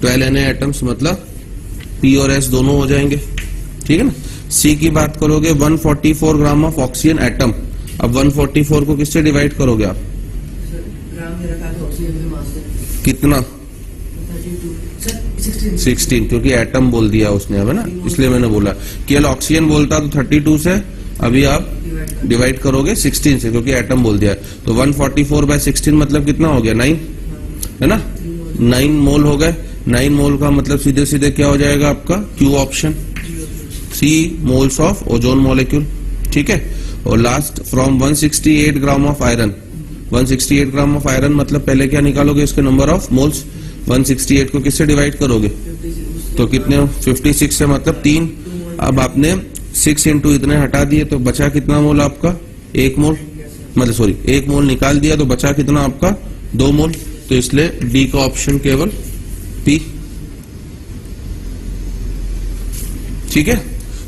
12 Na एटम्स, मतलब P और S दोनों हो जाएंगे, ठीक है ना। C की बात करोगे 144 ग्राम ऑफ ऑक्सीजन एटम। अब 144 को किससे डिवाइड करोगे आप? सर ग्राम में रखा तो ऑक्सीजन के मास से कितना? 32 सर 16, क्योंकि एटम बोल दिया उसने, है ना, इसलिए मैंने बोला कि ऑक्सीजन बोलता तो 32 से, अभी आप डिवाइड करोगे 16 से, क्योंकि एटम बोल दिया है। तो 144/16 मतलब कितना हो गया? 9, है ना, 9 मोल हो गए। 9 मोल का मतलब सीधे सीधे क्या हो जाएगा आपका? Q option, 3 moles of ozone molecule, ठीक है। और last from 168 gram of iron. 168 gram of iron मतलब पहले क्या निकालोगे? इसके नंबर ऑफ मोल्स। 168 को किससे डिवाइड करोगे? तो कितने? 56 से, मतलब 3। अब आपने 6 इंटू इतने हटा दिए तो बचा कितना मोल आपका? 1 मोल, मतलब सॉरी 1 मोल निकाल दिया तो बचा कितना आपका? 2 मोल। तो इसलिए डी का ऑप्शन केवल पी, ठीक है।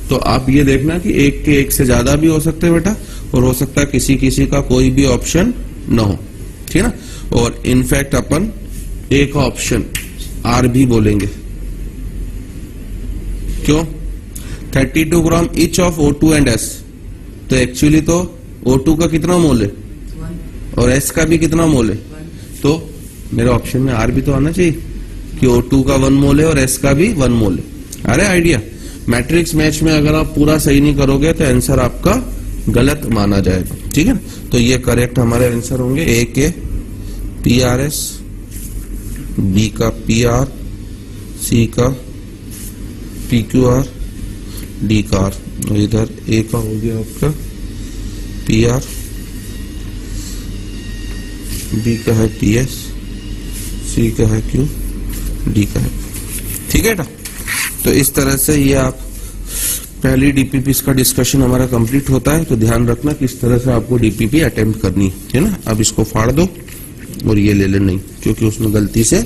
तो आप ये देखना कि एक के एक से ज्यादा भी हो सकते हैं बेटा, और हो सकता है किसी किसी का कोई भी ऑप्शन न हो, ठीक है ना। और इनफैक्ट अपन ए का ऑप्शन आर भी बोलेंगे। क्यों? 32 gram each of O2 and S। तो एक्चुअली तो O2 का कितना मोल है 1 और S का भी कितना मोल है? तो मेरे ऑप्शन में आर भी तो आना चाहिए कि O2 का 1 मोल है और S का भी 1 मोल है। अरे आइडिया, मैट्रिक्स मैच में अगर आप पूरा सही नहीं करोगे तो आंसर आपका गलत माना जाएगा, ठीक है। तो ये करेक्ट हमारे आंसर होंगे। ए के PRS, बी का PR, सी का PQR, डी का R। और इधर ए का हो गया आपका PR, बी का है PS, सी का है Q, डी का है, ठीक है बेटा। तो इस तरह से ये आप पहली डीपीपी का डिस्कशन हमारा कंप्लीट होता है। तो ध्यान रखना किस तरह से आपको डीपीपी अटेम्प्ट करनी है ना। अब इसको फाड़ दो और ये ले ले, नहीं क्योंकि उसमें गलती से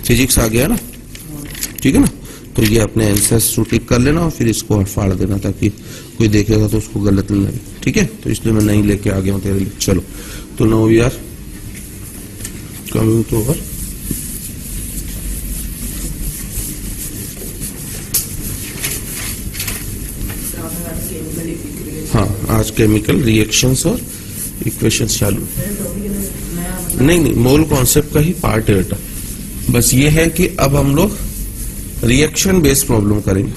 फिजिक्स आ गया ना, ठीक है ना। तो ये अपने आंसर्स टिक कर लेना और फिर इसको फाड़ देना ताकि कोई देखेगा तो उसको गलत नहीं लगे, ठीक है। तो इसलिए मैं नहीं लेके आ गया हूं तेरे लिए। चलो, तो now we are coming to over आज केमिकल रिएक्शंस और इक्वेशंस चालू। नहीं, मोल कॉन्सेप्ट का ही पार्ट है बेटा। बस ये है कि अब हम लोग रिएक्शन बेस्ड प्रॉब्लम करेंगे।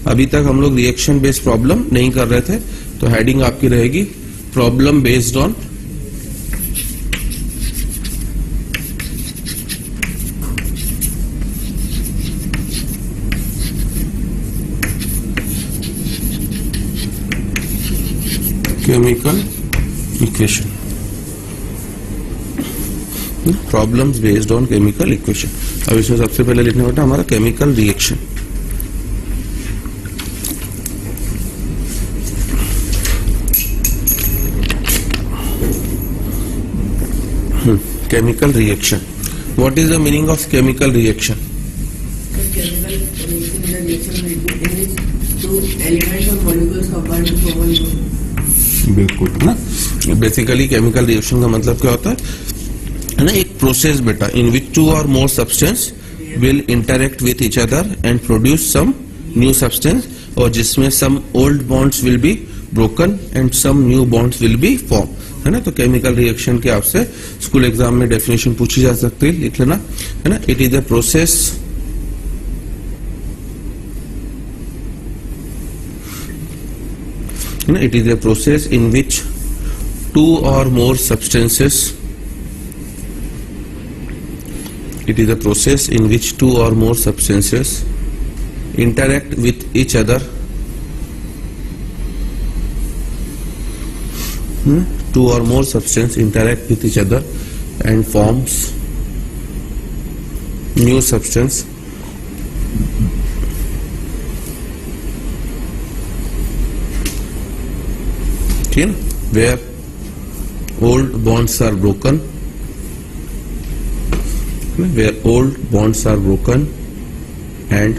अभी तक हम लोग रिएक्शन बेस्ड प्रॉब्लम नहीं कर रहे थे, तो हेडिंग आपकी रहेगी problem based on chemical equation, problems based on chemical equation. अब इसमें सबसे पहले लिखना बेटा हमारा chemical reaction. Chemical reaction, what is the meaning of chemical reaction? बिल्कुल ना। बेसिकली केमिकल रिएक्शन का मतलब क्या होता है ना, एक प्रोसेस बेटा इन विच 2 और more substance will interact with each other and produce some new substance, और जिसमें some old bonds will be broken and some new bonds will be form, है ना। तो केमिकल रिएक्शन के आपसे स्कूल एग्जाम में डेफिनेशन पूछी जा सकती है, लिख लेना, है ना। It is a process it is a process in which 2 or more substances it is a process in which 2 or more substances interact with each other, 2 or more substances interact with each other and forms new substance where old bonds are broken, where old bonds are broken and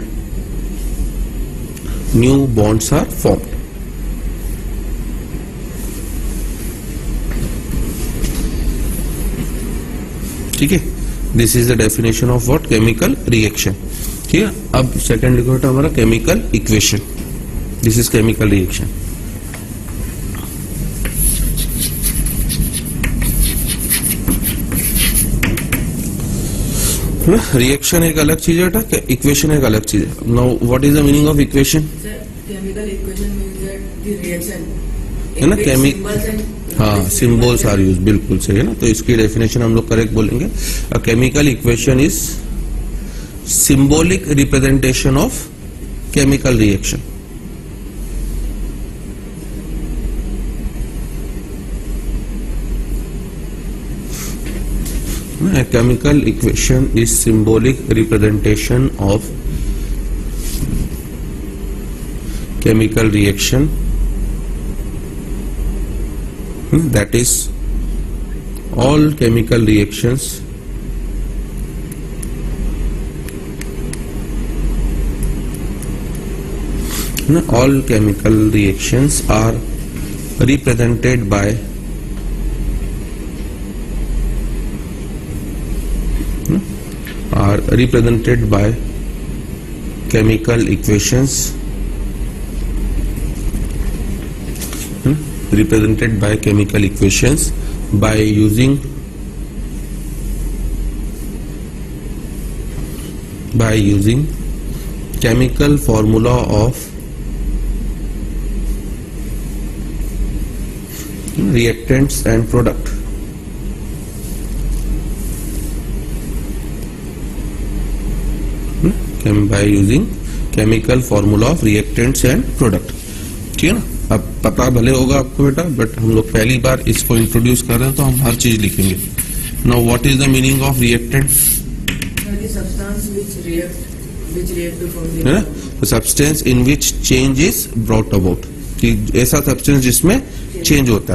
new bonds are formed. ठीक है, this is the definition of what, chemical reaction. ठीक है, अब second लिखो बेटा हमारा chemical equation. This is chemical reaction. Reaction एक अलग चीज है बेटा, इक्वेशन एक अलग चीज है। Now what is the meaning of equation? Chemical equation means that the reaction है ना, हाँ, सिंबल्स आर यूज, बिल्कुल सही है ना। तो इसकी डेफिनेशन हम लोग करेक्ट बोलेंगे, a chemical equation is symbolic representation of chemical reaction. A chemical equation is symbolic representation of chemical reaction, that is all chemical reactions are represented by chemical equations, represented by chemical equations by using chemical formula of reactants and product. By using chemical formula of reactants and product। ठीक है ना, अब पता भले होगा आपको बेटा, but हम लोग पहली बार इसको इंट्रोड्यूस कर रहे हैं तो हम हर चीज लिखेंगे। Now what is the meaning of reactant? Substance in which change is brought about, कि ऐसा सब्सटेंस जिसमें चेंज होता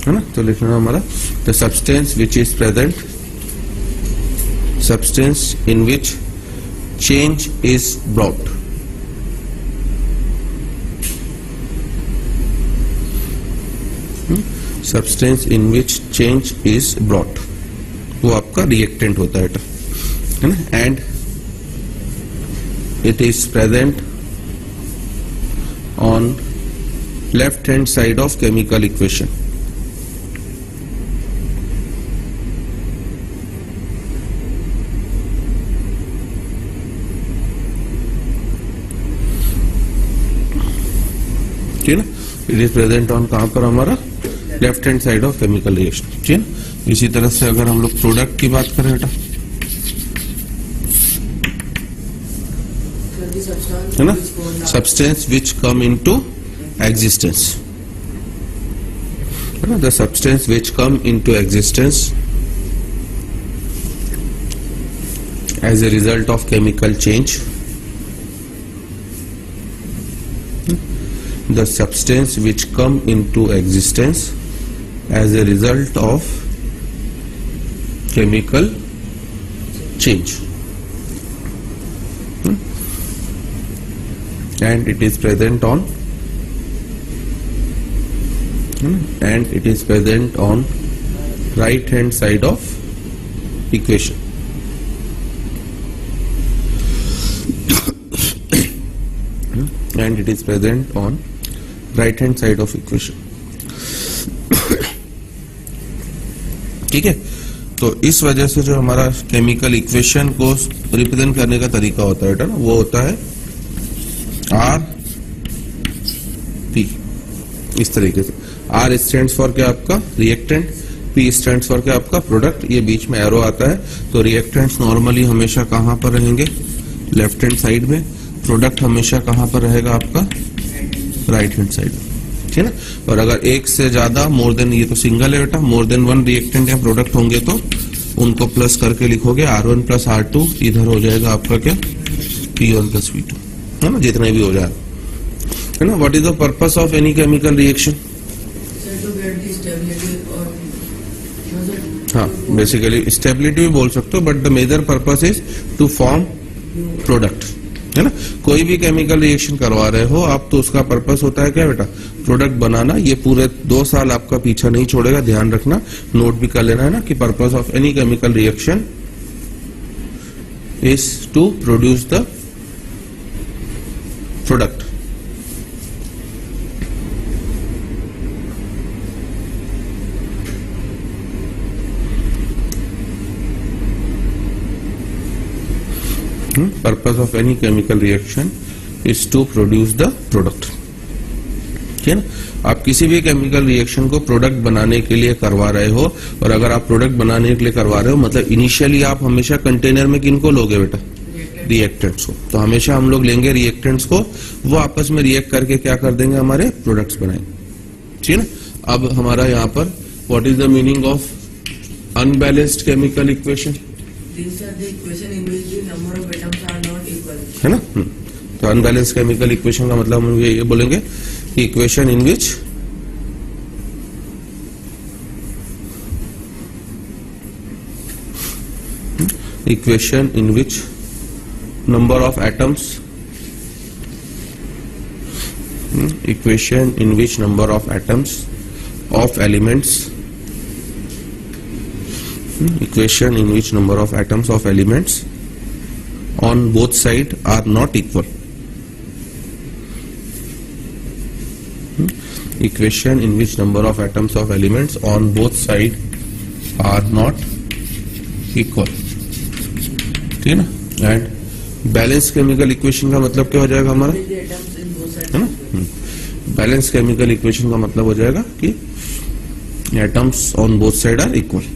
है ना। तो लिखना हमारा the substance which is present, substance in which change is brought। Substance in which change is brought, वो आपका रिएक्टेंट होता है ना। And it is present on left hand side of chemical equation। ठीक है ना, इट इज प्रेजेंट ऑन कहां पर, हमारा left hand side of chemical reaction. ठीक है ना। इसी तरह से अगर हम लोग प्रोडक्ट की बात करें बेटा, है ना, substance which come into existence, है ना, the substance which come into existence as a result of chemical change, the substance which come into existence as a result of chemical change, and it is present on right hand side of equation। and it is present on right hand side of equation। ठीक है, तो इस वजह से जो हमारा chemical equation को represent करने का तरीका होता है ना, वो होता है आर पी। इस तरीके से आर स्टैंड्स फॉर क्या, आपका रिएक्टेंट, पी स्टैंड्स फॉर क्या, आपका प्रोडक्ट। ये बीच में एरो आता है, तो रिएक्टेंट्स नॉर्मली हमेशा कहां पर रहेंगे, लेफ्ट हैंड साइड में। प्रोडक्ट हमेशा कहां पर रहेगा, आपका राइट हैंड साइड, ठीक है ना। और अगर एक से ज्यादा, मोर देन, ये तो सिंगल है बेटा, मोर देन वन रिएक्टेंट या प्रोडक्ट होंगे तो उनको प्लस करके लिखोगे, R1 प्लस R2, इधर हो जाएगा आपका क्या, P1 प्लस P2, है ना, जितना भी हो जाए, है ना। What is the purpose of any chemical reaction? हाँ, बेसिकली स्टेबिलिटी भी बोल सकते हो, but the major purpose is to form product, है ना। कोई भी केमिकल रिएक्शन करवा रहे हो आप तो उसका पर्पस होता है क्या बेटा, प्रोडक्ट बनाना। ये पूरे 2 साल आपका पीछा नहीं छोड़ेगा, ध्यान रखना, नोट भी कर लेना है ना कि purpose of any chemical reaction is to produce the product. Purpose of any chemical reaction is to produce the product। ठीक है ना। आप किसी भी केमिकल रिएक्शन को प्रोडक्ट बनाने के लिए करवा रहे हो, और अगर आप प्रोडक्ट बनाने के लिए करवा रहे हो मतलब इनिशियली आप हमेशा कंटेनर में किनको लोगे बेटा, रिएक्टेंट्स को। तो हमेशा हम लोग लेंगे रिएक्टेंट्स को, वो आपस में रिएक्ट करके क्या कर देंगे, हमारे प्रोडक्ट्स बनाएंगे। ठीक है ना। अब हमारा यहाँ पर what is the meaning of unbalanced chemical equation, These are the equation in which the number of atoms are not equal। है ना। तो अनबैलेंस केमिकल इक्वेशन का मतलब हम ये बोलेंगे कि equation in which number of atoms equation in which number of atoms of elements equation in which number of atoms of elements on both sides are not equal। Equation in which number of atoms of elements on both sides are not equal। ठीक है ना। And balance chemical equation का मतलब क्या हो जाएगा हमारा, The atoms in both sides है ना। बैलेंस केमिकल इक्वेशन का मतलब हो जाएगा कि atoms on both side are equal.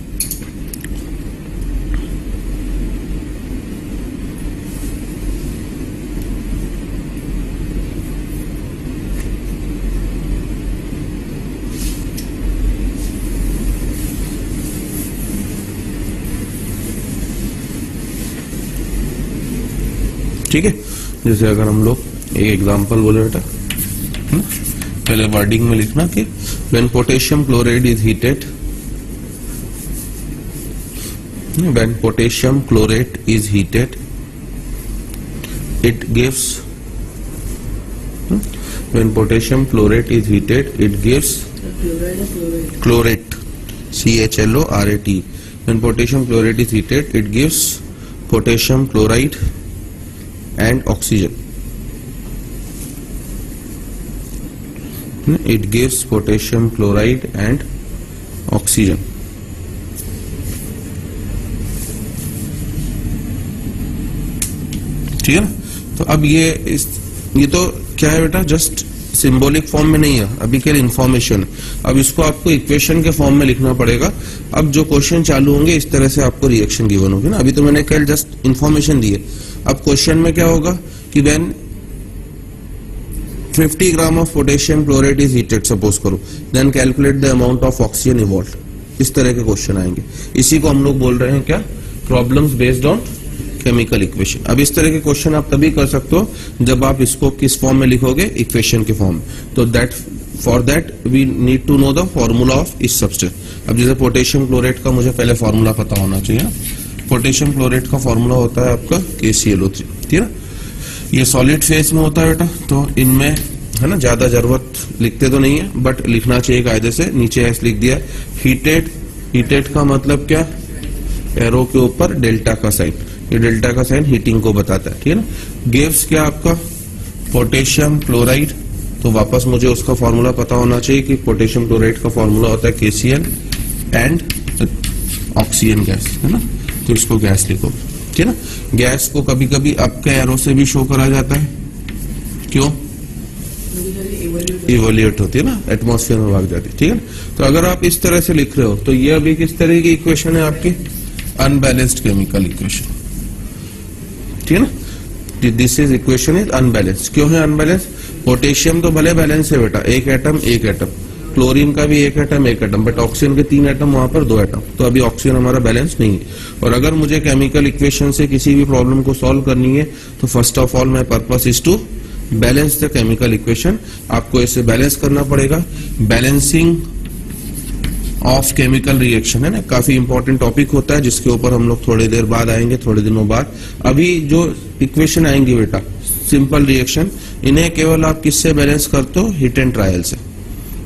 ठीक है। जैसे अगर हम लोग एक एग्जांपल बोले बेटा, है ना, पहले वर्डिंग में लिखना कि when potassium chloride is heated, when potassium chloride is heated it gives, when potassium chloride is heated it gives chlorate, CHLORATE। When potassium chloride is heated, it gives potassium chloride and oxygen। It gives potassium chloride and oxygen। ठीक है ना। तो अब ये तो क्या है बेटा, जस्ट सिंबॉलिक फॉर्म में नहीं है, अभी केवल इंफॉर्मेशन है। अब इसको आपको इक्वेशन के फॉर्म में लिखना पड़ेगा। अब जो क्वेश्चन चालू होंगे इस तरह से आपको रिएक्शन गिवन होगी ना। अभी तो मैंने केवल जस्ट इंफॉर्मेशन दी है। अब क्वेश्चन में क्या होगा कि when 50 gram of potassium chloride is heated suppose करो, then calculate the amount of oxygen evolved. इस तरह के क्वेश्चन आएंगे। इसी को हम लोग बोल रहे हैं क्या, problems based on chemical equation. अब इस तरह के क्वेश्चन आप तभी कर सकते हो जब आप इसको किस फॉर्म में लिखोगे, इक्वेशन के फॉर्म में। तो for that we need to know the formula of इस सब्सटेंस। अब जैसे पोटेशियम क्लोराइड का मुझे पहले फॉर्मूला पता होना चाहिए। पोटेशियम क्लोराइड का फॉर्मूला होता है आपका KClO3। ठीक है ना। ये सॉलिड फेज में होता है बेटा, तो इनमें है ना ज्यादा जरूरत लिखते तो नहीं है, बट लिखना चाहिए कायदे से। नीचे एस लिख दिया। हीटेड का मतलब क्या, एरो के ऊपर डेल्टा का साइन, ये डेल्टा का साइन हीटिंग को बताता है। ठीक है ना। गिव्स क्या आपका, पोटेशियम क्लोराइड। तो वापस मुझे उसका फॉर्मूला पता होना चाहिए कि पोटेशियम क्लोराइड का फॉर्मूला होता है KCl एंड ऑक्सीजन गैस, है ना। तो इसको गैस लिखो। ठीक है ना। गैस को कभी कभी आपके एरो से भी शो करा जाता है, क्यों, इवोल्यूट होती है ना, एटमॉस्फेयर में भाग जाती है। ठीक है ना। तो अगर आप इस तरह से लिख रहे हो तो ये अभी किस तरह की इक्वेशन है आपकी, अनबैलेंस्ड केमिकल इक्वेशन। ठीक है ना। This is equation is unbalanced. क्यों है अनबैलेंस, पोटेशियम तो भले बैलेंस है बेटा, एक एटम, क्लोरीन का भी एक एटम, बट ऑक्सीजन के 3 एटम, वहां पर 2 एटम। तो अभी ऑक्सीजन हमारा बैलेंस नहीं है। और अगर मुझे केमिकल इक्वेशन से किसी भी प्रॉब्लम को सॉल्व करनी है तो first of all my purpose is to balance the chemical equation. आपको इसे बैलेंस करना पड़ेगा। बैलेंसिंग ऑफ केमिकल रिएक्शन है ना, काफी इंपॉर्टेंट टॉपिक होता है जिसके ऊपर हम लोग थोड़ी देर बाद आएंगे, थोड़े दिनों बाद। अभी जो इक्वेशन आएंगी बेटा सिंपल रिएक्शन, इन्हें केवल आप किससे बैलेंस करते हो? हीट एंड ट्रायल से,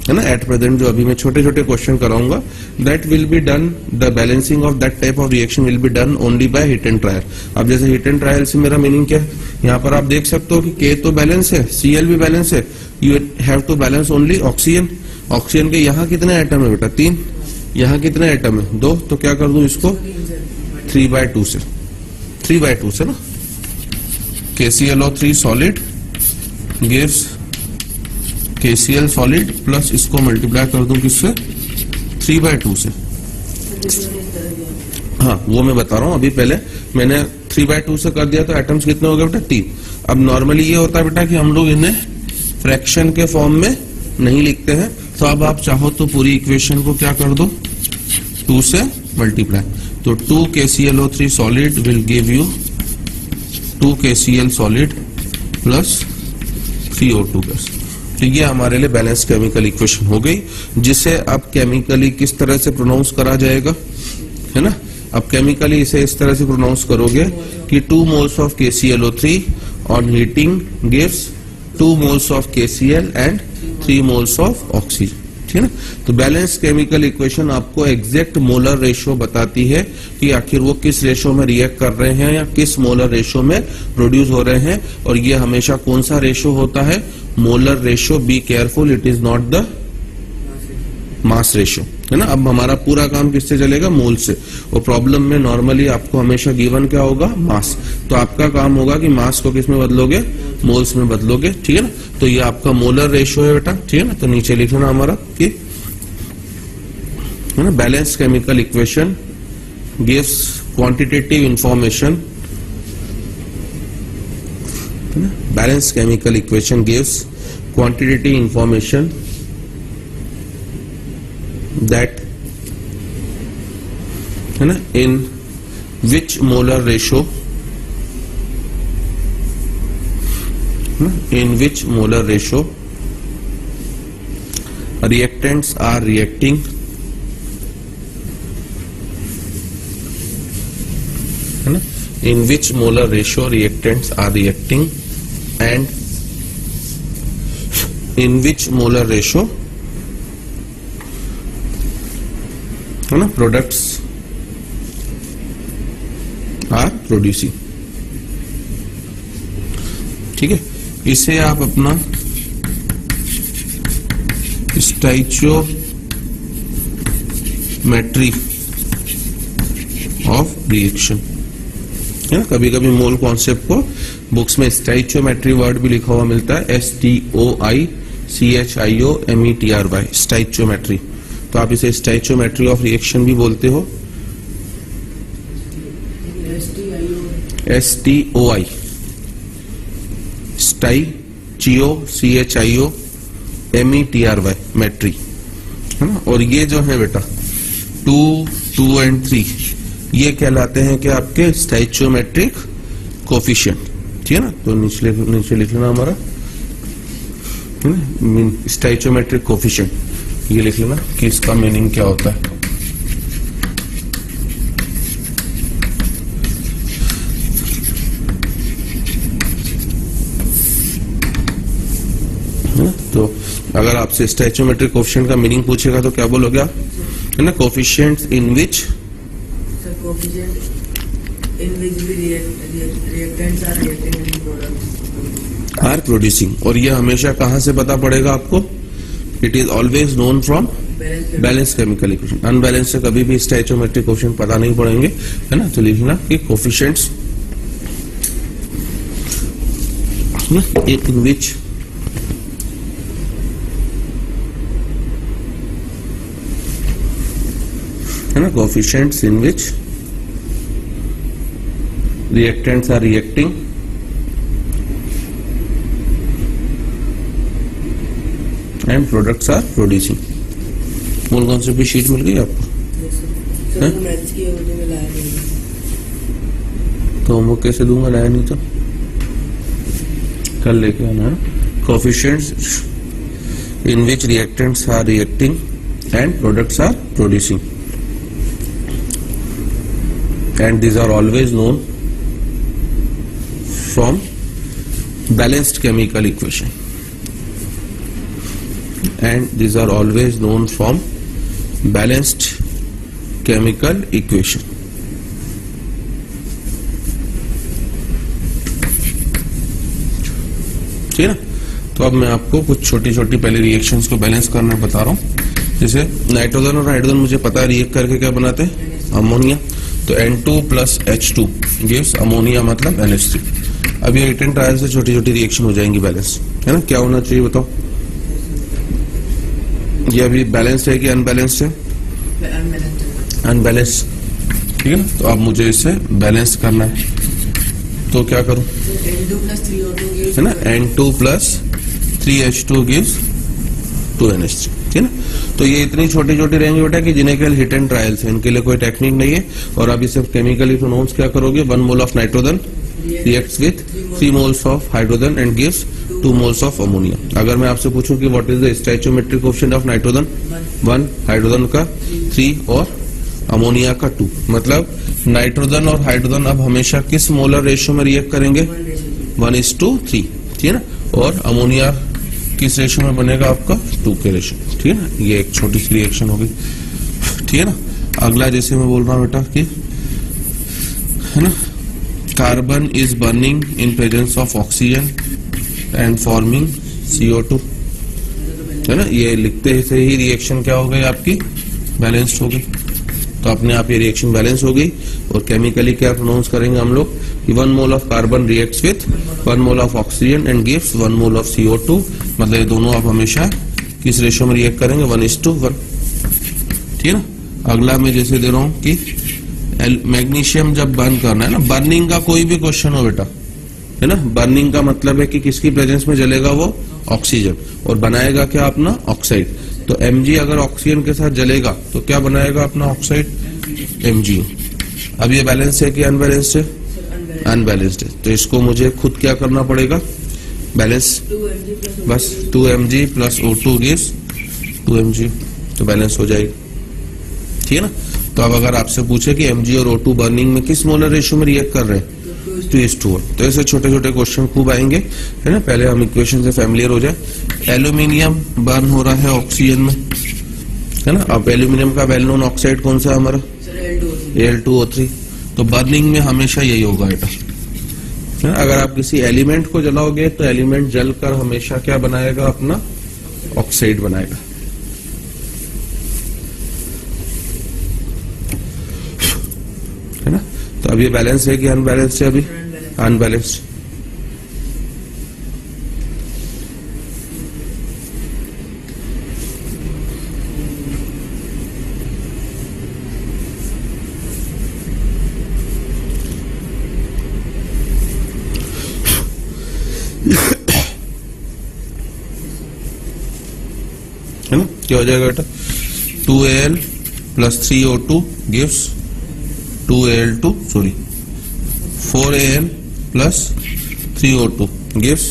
है ना। एट प्रेजेंट जो अभी मैं छोटे छोटे क्वेश्चन कराऊंगा, that will be done, the balancing of that type of reaction will be done only by heat and trial. अब जैसे हीट एंड ट्रायल से मेरा मीनिंग क्या है, यहाँ पर आप देख सकते हो कि के तो बैलेंस है, Cl भी बैलेंस है, you have to balance only oxygen. Oxygen के यहाँ कितने एटम है बेटा? 3। यहाँ कितने एटम है? 2। तो क्या कर दूं इसको? 3/2 से, 3/2 से ना। KClO3 solid gives KCl solid plus इसको मल्टीप्लाई कर दूं किससे? 3/2 से। हाँ वो मैं बता रहा हूँ, अभी पहले मैंने 3/2 से कर दिया तो एटम्स कितने हो गए बेटा? 3। अब नॉर्मली ये होता है बेटा कि हम लोग इन्हें फ्रैक्शन के फॉर्म में नहीं लिखते हैं, तो अब आप चाहो तो पूरी इक्वेशन को क्या कर दो? 2 से मल्टीप्लाई। तो 2 KClO3 solid will give you 2 KCl solid plus 3 O2 gas. तो ये हमारे लिए बैलेंस केमिकल इक्वेशन हो गई, जिसे अब केमिकली किस तरह से प्रोनाउंस करा जाएगा, है ना। अब केमिकली इसे इस तरह से प्रोनाउंस करोगे कि 2 moles of KClO3 on heating gives 2 moles of KCl and 3 moles of oxygen, ठीक है ना। तो बैलेंस केमिकल इक्वेशन आपको एग्जैक्ट मोलर रेशियो बताती है कि आखिर वो किस रेशियो में रिएक्ट कर रहे हैं या किस मोलर रेशियो में प्रोड्यूस हो रहे हैं। और ये हमेशा कौन सा रेशियो होता है? Molar ratio. Be careful, it is not the mass ratio, है ना। अब हमारा पूरा काम किससे चलेगा? मोल से। और प्रॉब्लम में नॉर्मली आपको हमेशा गिवन क्या होगा? मास। तो आपका काम होगा कि मास को किस में बदलोगे? मोल्स में बदलोगे, ठीक है ना। तो ये आपका मोलर रेशियो है बेटा, ठीक है ना। तो नीचे लिखना हमारा कि, है ना, balance chemical equation gives quantitative information, balance chemical equation gives quantitative information that, है ना, in which molar ratio, in which molar ratio reactants are reacting, है ना, in which molar ratio reactants are reacting and in which molar ratio, है ना, products are producing, ठीक है। इसे आप अपना स्टाइचियोमेट्री ऑफ रिएक्शन, है ना। कभी कभी मोल कॉन्सेप्ट को बुक्स में स्टाइचियोमेट्री वर्ड भी लिखा हुआ मिलता है, STOICHIOMETRY, स्टाइचियोमेट्री। तो आप इसे स्टाइचियोमेट्री ऑफ रिएक्शन भी बोलते हो। STOI, CHIO मेट्री, है ना। और ये जो है बेटा 2, 2 and 3, ये कहलाते हैं कि आपके स्टाइचियोमेट्रिक कोफिशिएंट, ठीक है ना। तो नीचे लिख लेना हमारा, है ना, स्टाइचियोमेट्रिक कोफिशिएंट, ये लिख लेना कि इसका मीनिंग क्या होता है। तो अगर आपसे स्टाइचियोमेट्रिक कोफिशिएंट का मीनिंग पूछेगा तो क्या बोलोगे आप, है ना। Coefficients in which are producing, और ये हमेशा कहां से पता पड़ेगा आपको? It is always known from balance chemical equation. Unbalance से कभी भी स्टाइचियोमेट्रिक कोफिशिएंट पता नहीं पड़ेंगे, है ना। तो लिखना कि कोफिशिएंट्स इन विच है ना, coefficients in which reactants are reacting and products are producing। मूल कॉन्सेप्ट की शीट मिल गई आपको? तो होमवर्क कैसे दूंगा? लाया नहीं तो कल लेके आना है। coefficients in which reactants are reacting and products are producing, and these are always known from balanced chemical equation, and these are always known from balanced chemical equation. ठीक है ना? तो अब मैं आपको कुछ छोटी छोटी पहले रिएक्शंस को बैलेंस करना बता रहा हूं। जैसे नाइट्रोजन और हाइड्रोजन मुझे पता है रिएक्ट करके क्या बनाते हैं, अमोनिया। तो N2 plus H2 gives ammonia मतलब NH3। अब ये रिटर्न ट्रायल से छोटी छोटी रिएक्शन हो जाएंगी बैलेंस, है ना? क्या होना चाहिए बताओ? ये अभी बैलेंस्ड है कि अनबैलेंस्ड है? अनबैलेंस्ड, ठीक है ना? तो अब मुझे इसे बैलेंस करना है, तो क्या करूं? है ना, N2 plus 3H2 gives 2NH3, ठीक है ना? तो ये इतनी छोटी छोटी रहेंगी बेटा कि जिन्हें केवल हिट एंड ट्रायल्स है, इनके लिए कोई टेक्निक नहीं है। और अभी सिर्फ केमिकली प्रोनाउंस क्या करोगे, 1 mole of nitrogen reacts with 3 moles of hydrogen and gives 2 moles of ammonia. अगर मैं आपसे पूछूं कि what is the stoichiometric coefficient of nitrogen, 1, hydrogen का 3 और अमोनिया का 2, मतलब नाइट्रोजन और हाइड्रोजन अब हमेशा किस मोलर रेशियो में रिएक्ट करेंगे, 1:3, ठीक है ना? और अमोनिया किस रेशियो में बनेगा आपका, 2 के रेशियो, ठीक है ना? ये एक छोटी सी रिएक्शन होगी, ठीक है ना? अगला जैसे मैं बोल रहा हूं बेटा कि, है ना, carbon is burning in presence of oxygen and forming CO2, है ना? ये लिखते से ही रिएक्शन क्या हो गई आपकी, बैलेंस्ड हो गई। तो अपने आप ये रिएक्शन बैलेंस हो गई। और केमिकली क्या प्रोनाउंस करेंगे हम लोग, 1 mole of carbon reacts with 1 mole of oxygen and gives 1 mole of CO2, मतलब ये दोनों आप हमेशा किस रेशियो में रिएक्ट करेंगे, 1:1, ठीक है ना? अगला मैं जैसे दे रहा हूं कि मैग्नीशियम जब बर्न करना है ना, बर्निंग का कोई भी क्वेश्चन हो बेटा, है ना, बर्निंग का मतलब है कि किसकी प्रेजेंस में जलेगा वो, ऑक्सीजन, और बनाएगा क्या अपना ऑक्साइड। तो Mg अगर ऑक्सीजन के साथ जलेगा तो क्या बनाएगा अपना ऑक्साइड, Mg। अब ये बैलेंस है कि अनबैलेंस्ड है, अनबैलेंस्ड है। तो इसको मुझे खुद क्या करना पड़ेगा, बैलेंस, बस 2Mg plus O2 gives 2Mg, तो बैलेंस हो जाएगी, ठीक है ना? तो अब अगर आपसे पूछे कि Mg और O2 बर्निंग में किस मोलर रेशियो में रिएक्ट कर रहे हैं, 2:1, तो ऐसे छोटे छोटे क्वेश्चन खूब आएंगे, है ना? पहले हम इक्वेशन से फैमिलियर हो जाए। एल्यूमिनियम बर्न हो रहा है ऑक्सीजन में, है ना? अब एल्यूमिनियम का वेल नोन ऑक्साइड कौन सा है हमारा, Al2O3। तो बर्निंग में हमेशा यही होगा बेटा, है ना? अगर आप किसी एलिमेंट को जलाओगे तो एलिमेंट जलकर हमेशा क्या बनाएगा, अपना ऑक्साइड बनाएगा। है ना? तो अब ये बैलेंस है कि अनबैलेंस्ड है, अभी अनबैलेंस्ड। है ना? क्या हो जाएगा बेटा, 2Al plus 3O2 gives 2Al2, sorry 4Al plus 3O2 gives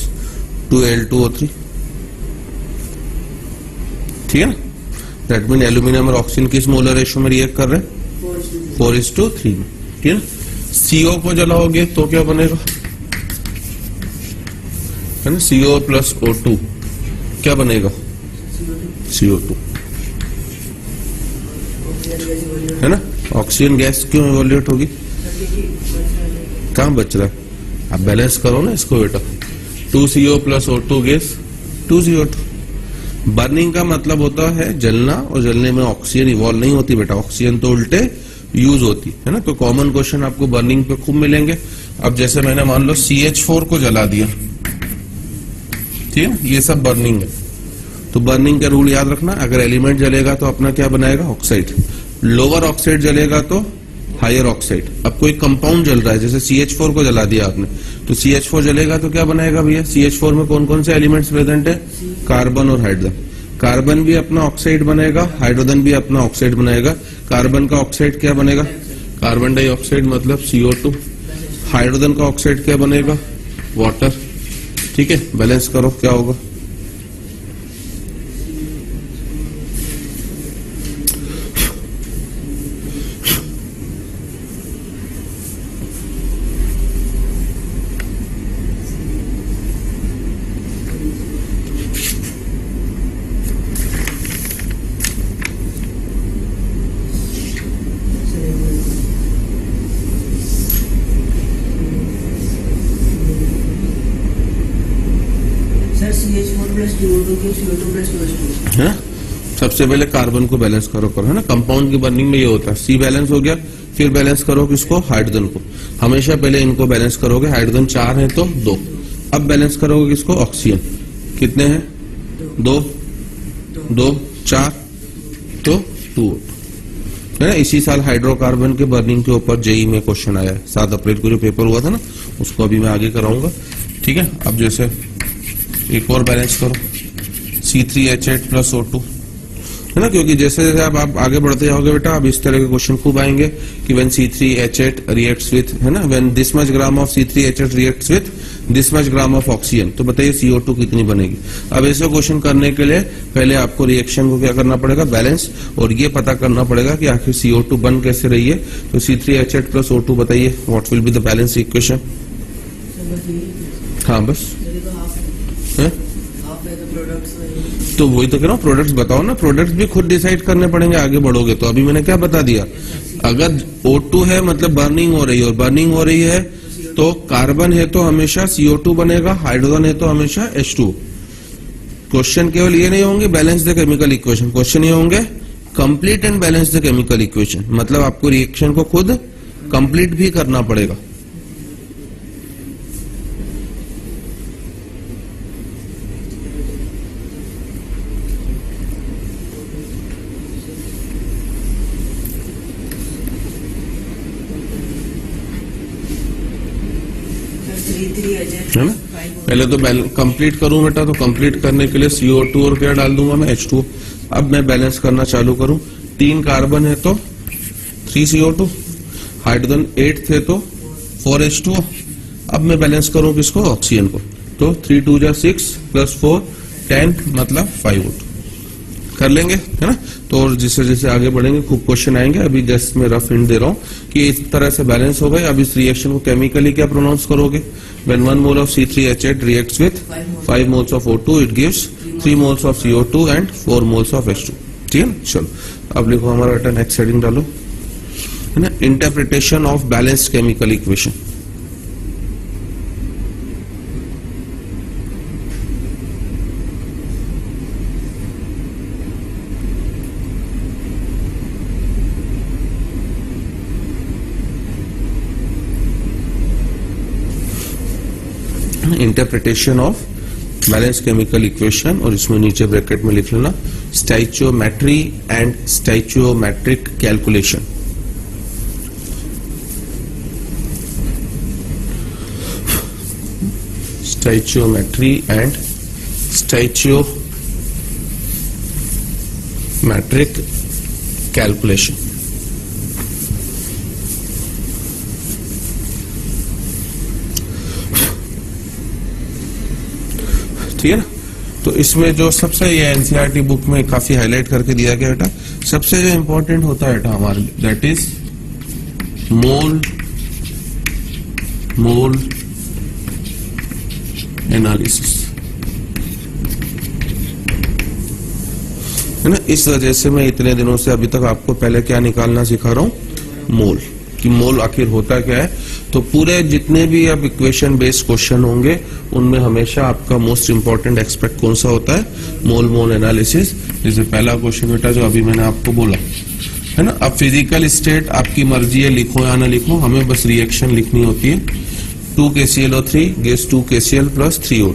2Al2O3, ठीक है ना? दैट मीन एल्यूमिनियम और ऑक्सीजन किस मोलर रेशियो में रिएक्ट कर रहे हैं, 4:3 में, ठीक है ना? CO को जलाओगे तो क्या बनेगा, है ना, CO प्लस O2 क्या बनेगा, CO2, है ना? ऑक्सीजन गैस क्यों इवोल्यूट होगी, कहां बच रहा है, आप बैलेंस करो ना इसको बेटा। 2CO plus O2 gas 2CO2। Burning का मतलब होता है जलना, और जलने में ऑक्सीजन इवॉल्व नहीं होती बेटा, ऑक्सीजन तो उल्टे यूज होती है ना? तो कॉमन क्वेश्चन आपको बर्निंग पे खूब मिलेंगे। अब जैसे मैंने मान लो CH4 को जला दिया, ठीक है ना, ये सब बर्निंग है। तो बर्निंग का रूल याद रखना, अगर एलिमेंट जलेगा तो अपना क्या बनाएगा, ऑक्साइड। लोअर ऑक्साइड जलेगा तो हायर ऑक्साइड। अब कोई कंपाउंड जल रहा है, जैसे CH4 को जला दिया आपने, तो CH4 जलेगा तो क्या बनाएगा भैया, CH4 में कौन कौन से एलिमेंट्स प्रेजेंट है, कार्बन और हाइड्रोजन। कार्बन भी अपना ऑक्साइड बनेगा, हाइड्रोजन भी अपना ऑक्साइड बनाएगा। कार्बन का ऑक्साइड क्या बनेगा, कार्बन डाइऑक्साइड मतलब CO2। हाइड्रोजन का ऑक्साइड क्या बनेगा, वाटर, ठीक है? बैलेंस करो क्या होगा, CO2 की CO2 प्लस CO2 है ना। सबसे पहले कार्बन को बैलेंस करो है ना। कंपाउंड की बर्निंग में ये होता है, C बैलेंस हो गया, फिर बैलेंस करो किसको, हाइड्रोजन को। हमेशा पहले इनको बैलेंस करोगे, हाइड्रोजन 4 है तो 2। अब बैलेंस करोगे किसको, ऑक्सीजन। कितने हैं, 2 2 4 तो 2 है ना। इसी साल हाइड्रोकार्बन के बर्निंग के ऊपर जेई में क्वेश्चन आया है, 7 अप्रैल को जो पेपर हुआ था ना, उसको अभी मैं आगे कराऊंगा। ठीक है। अब जैसे एक और बैलेंस करो, C3H8 प्लस O2 है ना। क्योंकि जैसे जैसे आप आगे बढ़ते जाओगे बेटा, अब इस तरह के क्वेश्चन खूब आएंगे कि व्हेन C3H8 रिएक्ट्स विथ, है ना, when this much gram of C3H8 reacts with this much gram of oxygen, तो बताइए CO2 कितनी बनेगी। अब ऐसे क्वेश्चन करने के लिए पहले आपको रिएक्शन को क्या करना पड़ेगा, बैलेंस, और ये पता करना पड़ेगा कि आखिर CO2 बन कैसे रही है। तो C3H8 प्लस O2 बताइए what will be the balance equation. हाँ बस है, तो वही तो कह रहा हूँ, प्रोडक्ट्स बताओ ना। प्रोडक्ट्स भी खुद डिसाइड करने पड़ेंगे आगे बढ़ोगे तो। अभी मैंने क्या बता दिया, अगर O2 है मतलब बर्निंग हो रही है, और बर्निंग हो रही है तो कार्बन है तो हमेशा CO2 बनेगा, हाइड्रोजन है तो हमेशा H2। क्वेश्चन केवल ये नहीं होंगे balance the chemical equation, question ये होंगे complete and balance the chemical equation. मतलब आपको रिएक्शन को खुद कंप्लीट भी करना पड़ेगा। है ना। पहले तो कंप्लीट करूं बेटा, तो कंप्लीट करने के लिए CO2 और क्या डाल दूंगा मैं, H2। अब मैं बैलेंस करना चालू करूं, 3 कार्बन है तो 3 CO2, हाइड्रोजन 8 थे तो 4 H2। अब मैं बैलेंस करूं किसको, ऑक्सीजन को, तो 3 2 जा 6 प्लस 4 10 मतलब 5 O2 कर लेंगे, है ना। तो और जैसे जैसे आगे बढ़ेंगे खूब क्वेश्चन आएंगे। अभी जस्ट मैं रफ हिंट दे रहा हूँ कि इस तरह से बैलेंस हो गए। अब इस रिएक्शन को केमिकली क्या प्रोनाउंस करोगे, when 1 mole of C3H8 reacts with 5 moles of O2 it gives 3 moles of CO2 and 4 moles of H2। ठीक है, चलो अब लिखो हमारा बेटा, नेक्स्ट हेडिंग डालो, है ना, interpretation of balanced chemical equation. Interpretation of balance chemical equation, और इसमें नीचे ब्रैकेट में लिख लेना stoichiometry and stoichiometric calculation. Stoichiometry and stoichiometric calculation. ठीक है ना। तो इसमें जो सबसे, ये एनसीईआरटी बुक में काफी हाईलाइट करके दिया गया बेटा, सबसे जो इंपॉर्टेंट होता है बेटा हमारे लिए, दैट इज मोल एनालिसिस, है ना। इस वजह से मैं इतने दिनों से अभी तक आपको पहले क्या निकालना सिखा रहा हूं, मोल, कि मोल आखिर होता क्या है। तो पूरे जितने भी अब इक्वेशन बेस्ड क्वेश्चन होंगे उनमें हमेशा आपका मोस्ट इंपॉर्टेंट एस्पेक्ट कौन सा होता है, मोल एनालिसिस। जैसे पहला क्वेश्चन बेटा जो अभी मैंने आपको बोला, है ना। अब फिजिकल स्टेट आपकी मर्जी है, लिखो या ना लिखो, हमें बस रिएक्शन लिखनी होती है। 2 KClO3 gives 2 KCl plus 3 O2।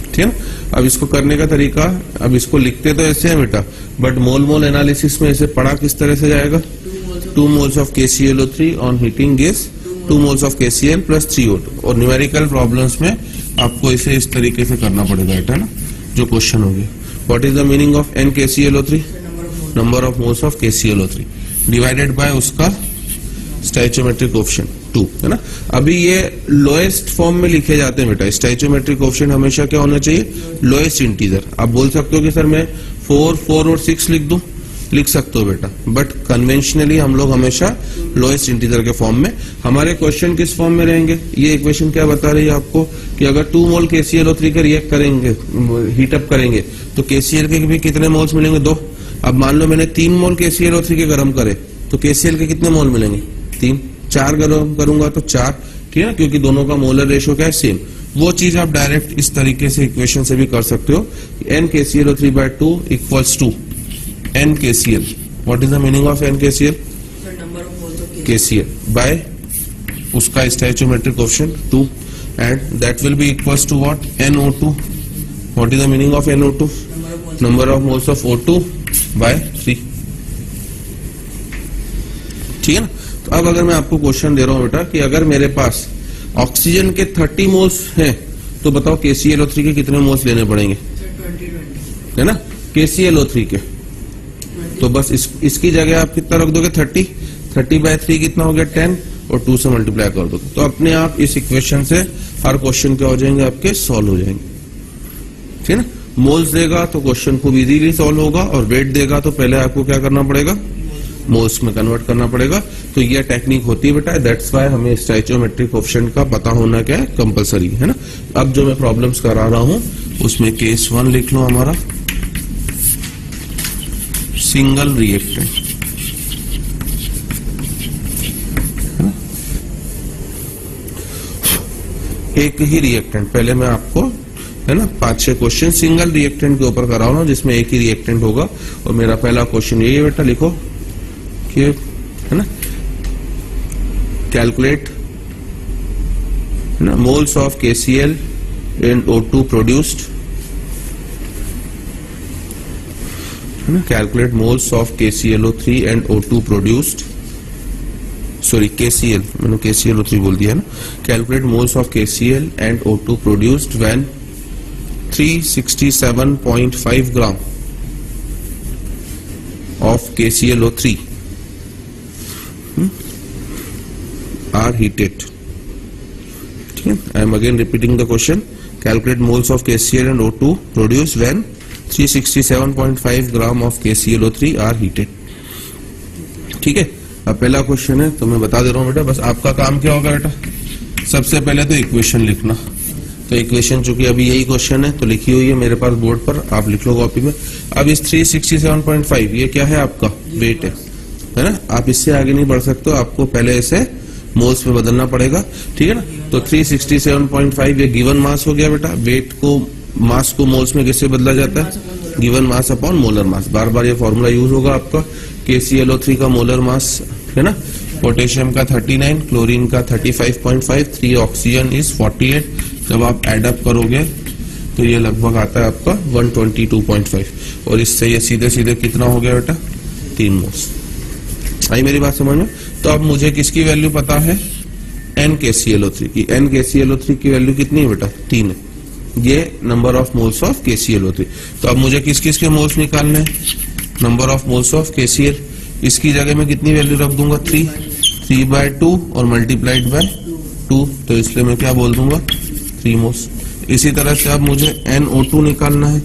ठीक है ना। अब इसको करने का तरीका, अब इसको लिखते तो ऐसे है बेटा, बट मोल एनालिसिस में इसे पढ़ा किस तरह से जाएगा, 2 moles of KClO3 on heating gives 2 moles of KCl plus 3 O2। और न्यूमेरिकल प्रॉब्लम्स में आपको इसे इस तरीके से करना पड़ेगा बेटा ना, जो क्वेश्चन हो गया। What is the meaning of n KClO3, number of moles of KClO3 divided by उसका स्टोइचियोमेट्रिक कोएफिशिएंट 2, है ना। अभी ये लोएस्ट फॉर्म में लिखे जाते हैं बेटा। स्टोइचियोमेट्रिक कोएफिशिएंट हमेशा क्या होना चाहिए, लोएस्ट इंटीजर। आप बोल सकते हो कि सर मैं 4 और 6 लिख दूं, लिख सकते हो बेटा, बट कन्वेंशनली हम लोग हमेशा लोएस्ट इंटीजर के फॉर्म में। हमारे क्वेश्चन किस फॉर्म में रहेंगे, ये इक्वेशन क्या बता रही है आपको कि अगर 2 मोल KClO3 के रिएक्ट करेंगे, हीटअप करेंगे, तो KCl के भी कितने मोल्स मिलेंगे, 2। अब मान लो मैंने 3 मोल KClO3 के गर्म करे, तो KCl के कितने मोल मिलेंगे, 3। 4 गर्म करूंगा तो 4, ठीक है ना, क्योंकि दोनों का मोलर रेशियो क्या है, सेम। वो चीज आप डायरेक्ट इस तरीके से इक्वेशन से भी कर सकते हो। n KClO3/2 equals to n KCl। What is the meaning of n KCl? Sir number of moles of KCl by उसका stoichiometric coefficient 2 and that will be equals to what? NO2। What is the meaning of NO2? Number of moles of O2 by 3। ठीक है ना? तो अब अगर मैं आपको question दे रहा हूं बेटा कि अगर मेरे पास ऑक्सीजन के 30 मोल्स हैं तो बताओ KClO3 के कितने मोल्स लेने पड़ेंगे? सर 20 है ना? KClO3 के तो बस इसकी जगह आप कितना रख दोगे? 30/3 कितना हो गया? 10 और 2 से मल्टीप्लाई कर दोगे तो अपने आप इस इक्वेशन से हर क्वेश्चन क्या हो जाएंगे? आपके सॉल्व हो जाएंगे। ठीक है ना? मोल्स देगा तो क्वेश्चन खूब इजीली सॉल्व होगा और वेट देगा तो पहले आपको क्या करना पड़ेगा? मोल्स में कन्वर्ट करना पड़ेगा। तो यह टेक्निक होती है बेटा, दैट्स व्हाई हमें स्टोइचियोमेट्रिक कोएफिशिएंट का पता होना क्या है? कंपलसरी है ना। अब जो मैं प्रॉब्लम्स करा रहा हूं उसमें केस 1 लिख लो हमारा, सिंगल रिएक्टेंट, एक ही रिएक्टेंट। पहले मैं आपको है ना 5-6 क्वेश्चन सिंगल रिएक्टेंट के ऊपर करा रहा हूं जिसमें एक ही रिएक्टेंट होगा। और मेरा पहला क्वेश्चन यही है बेटा, लिखो कि है ना कैलकुलेट है ना moles of KCl and O2 produced, है ना calculate moles of KClO3 and O2 produced, sorry KCl, मैंने KClO3 बोल दिया है ना। Calculate moles of KCl and O2 produced when 367.5 gram of KClO3 are heated. ठीक है, I am again repeating the question. Calculate moles of KCl and O2 produced when 367.5 gram of KClO3 are heated. ठीक है, अब पहला question है तो मैं बता दे रहा हूं बेटा, बस आपका काम क्या होगा बेटा? सबसे पहले तो इक्वेशन लिखना। तो इक्वेशन चूंकि अभी यही क्वेश्चन है तो लिखी हुई है मेरे पास बोर्ड पर, आप लिख लो कॉपी में। अब इस 367.5 ये क्या है? आपका वेट है ना। आप इससे आगे नहीं बढ़ सकते, आपको पहले इसे मोल्स में बदलना पड़ेगा। ठीक है ना। तो 367.5 ये गिवन मास हो गया बेटा। वेट को, मास को मोल्स में किससे बदला जाता है? Given mass upon molar mass. बार बार ये फॉर्मूला यूज होगा आपका। KClO3 का मोलर मास है ना, पोटेशियम का 39, क्लोरीन का 35.5, 3 ऑक्सीजन इज 48। जब आप एड अप करोगे तो ये लगभग आता है आपका 122.5 और इससे ये सीधे सीधे कितना हो गया बेटा? 3 मोल्स। आई मेरी बात समझ में? तो अब मुझे किसकी वैल्यू पता है? n KClO3 की। n KClO3 की वैल्यू कितनी है बेटा? 3 है। ये number of moles of KClO3। तो अब मुझे किस किस के मोल्स निकालने हैं? Number of moles of KCl। इसकी जगह में कितनी वैल्यू रख दूंगा? 3/2 और मल्टीप्लाइड बाय 2। तो इसलिए मैं क्या बोल दूंगा? 3 मोल्स। इसी तरह से अब मुझे NO2 निकालना है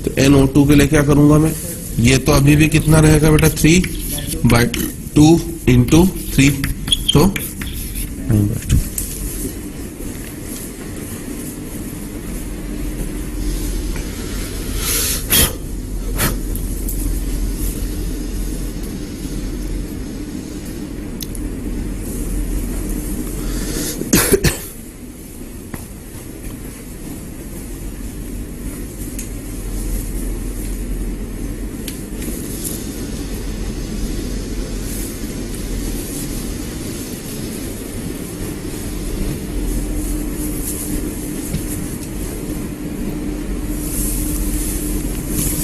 तो NO2 के लिए क्या करूंगा मैं? ये तो अभी भी कितना रहेगा बेटा? 3/2 इंटू 3 तो 9/2।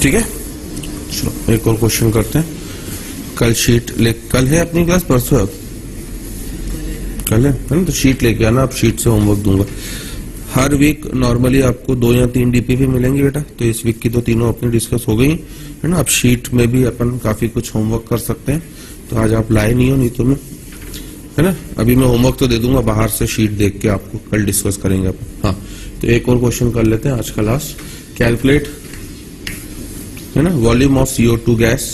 ठीक है, चलो एक और क्वेश्चन करते हैं। कल शीट ले, कल है अपनी क्लास? परसों कल है ना? तो शीट लेके आना, आप शीट से होमवर्क दूंगा। हर वीक नॉर्मली आपको 2 या 3 DPP मिलेंगे बेटा। तो इस वीक की तो तीनों अपनी डिस्कस हो गई है ना। अब शीट में भी अपन काफी कुछ होमवर्क कर सकते हैं। तो आज आप लाए नहीं हो, नहीं तो मैं है ना अभी मैं होमवर्क तो दे दूंगा बाहर से, शीट देख के आपको कल डिस्कस करेंगे अपन। हाँ, तो एक और क्वेश्चन कर लेते हैं आज का लास्ट। कैलकुलेट है ना volume of CO2 gas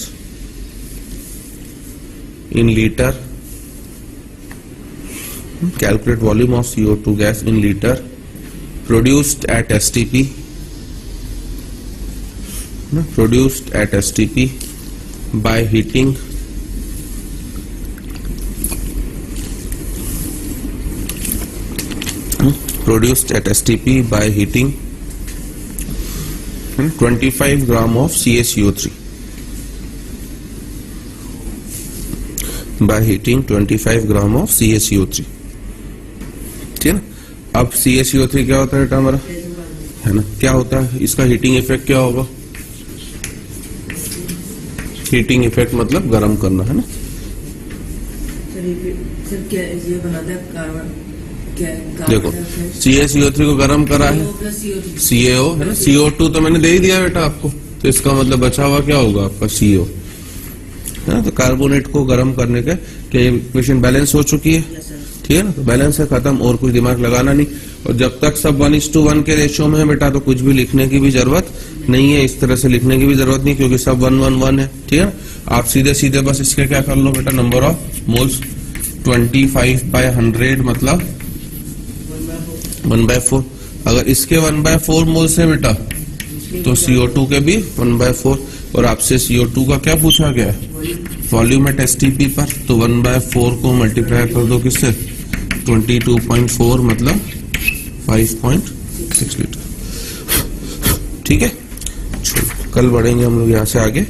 in litre. Calculate volume of CO2 gas in litre produced at STP, produced at STP by heating produced at STP by heating 25 gram of CaCO3. By heating 25 gram of CaCO3. ठीक है ना? अब CaCO3 क्या होता है बेटा हमारा, है ना? क्या होता है इसका हीटिंग इफेक्ट, क्या होगा? हीटिंग इफेक्ट मतलब गर्म करना, है ना? सर क्या ये बनाता है कार्बन, क्या देखो CaCO3 को गर्म करा है, CaO है ना, CO2 तो मैंने दे ही दिया बेटा आपको, तो इसका मतलब बचा हुआ क्या होगा आपका CO, है ना? तो कार्बोनेट को गर्म करने के इक्वेशन बैलेंस हो चुकी है, ठीक है ना? तो बैलेंस है, खत्म, और कुछ दिमाग लगाना नहीं। और जब तक सब 1:1 के रेशियो में है बेटा तो कुछ भी लिखने की भी जरूरत नहीं है, इस तरह से लिखने की भी जरूरत नहीं, क्योंकि सब 1:1 है, ठीक है? आप सीधे सीधे बस इसके क्या कर लो बेटा, नंबर ऑफ मोल्स 25/100 मतलब 1/4। अगर इसके 1/4 मोल्स है बेटा तो CO2 के भी 1/4, और आपसे CO2 का क्या पूछा गया है, वॉल्यूम एट STP पर, तो 1/4 को मल्टीप्लाई कर दो किससे, 22.4 मतलब 5.6 लीटर, ठीक है? कल बढ़ेंगे हम लोग यहाँ से आगे।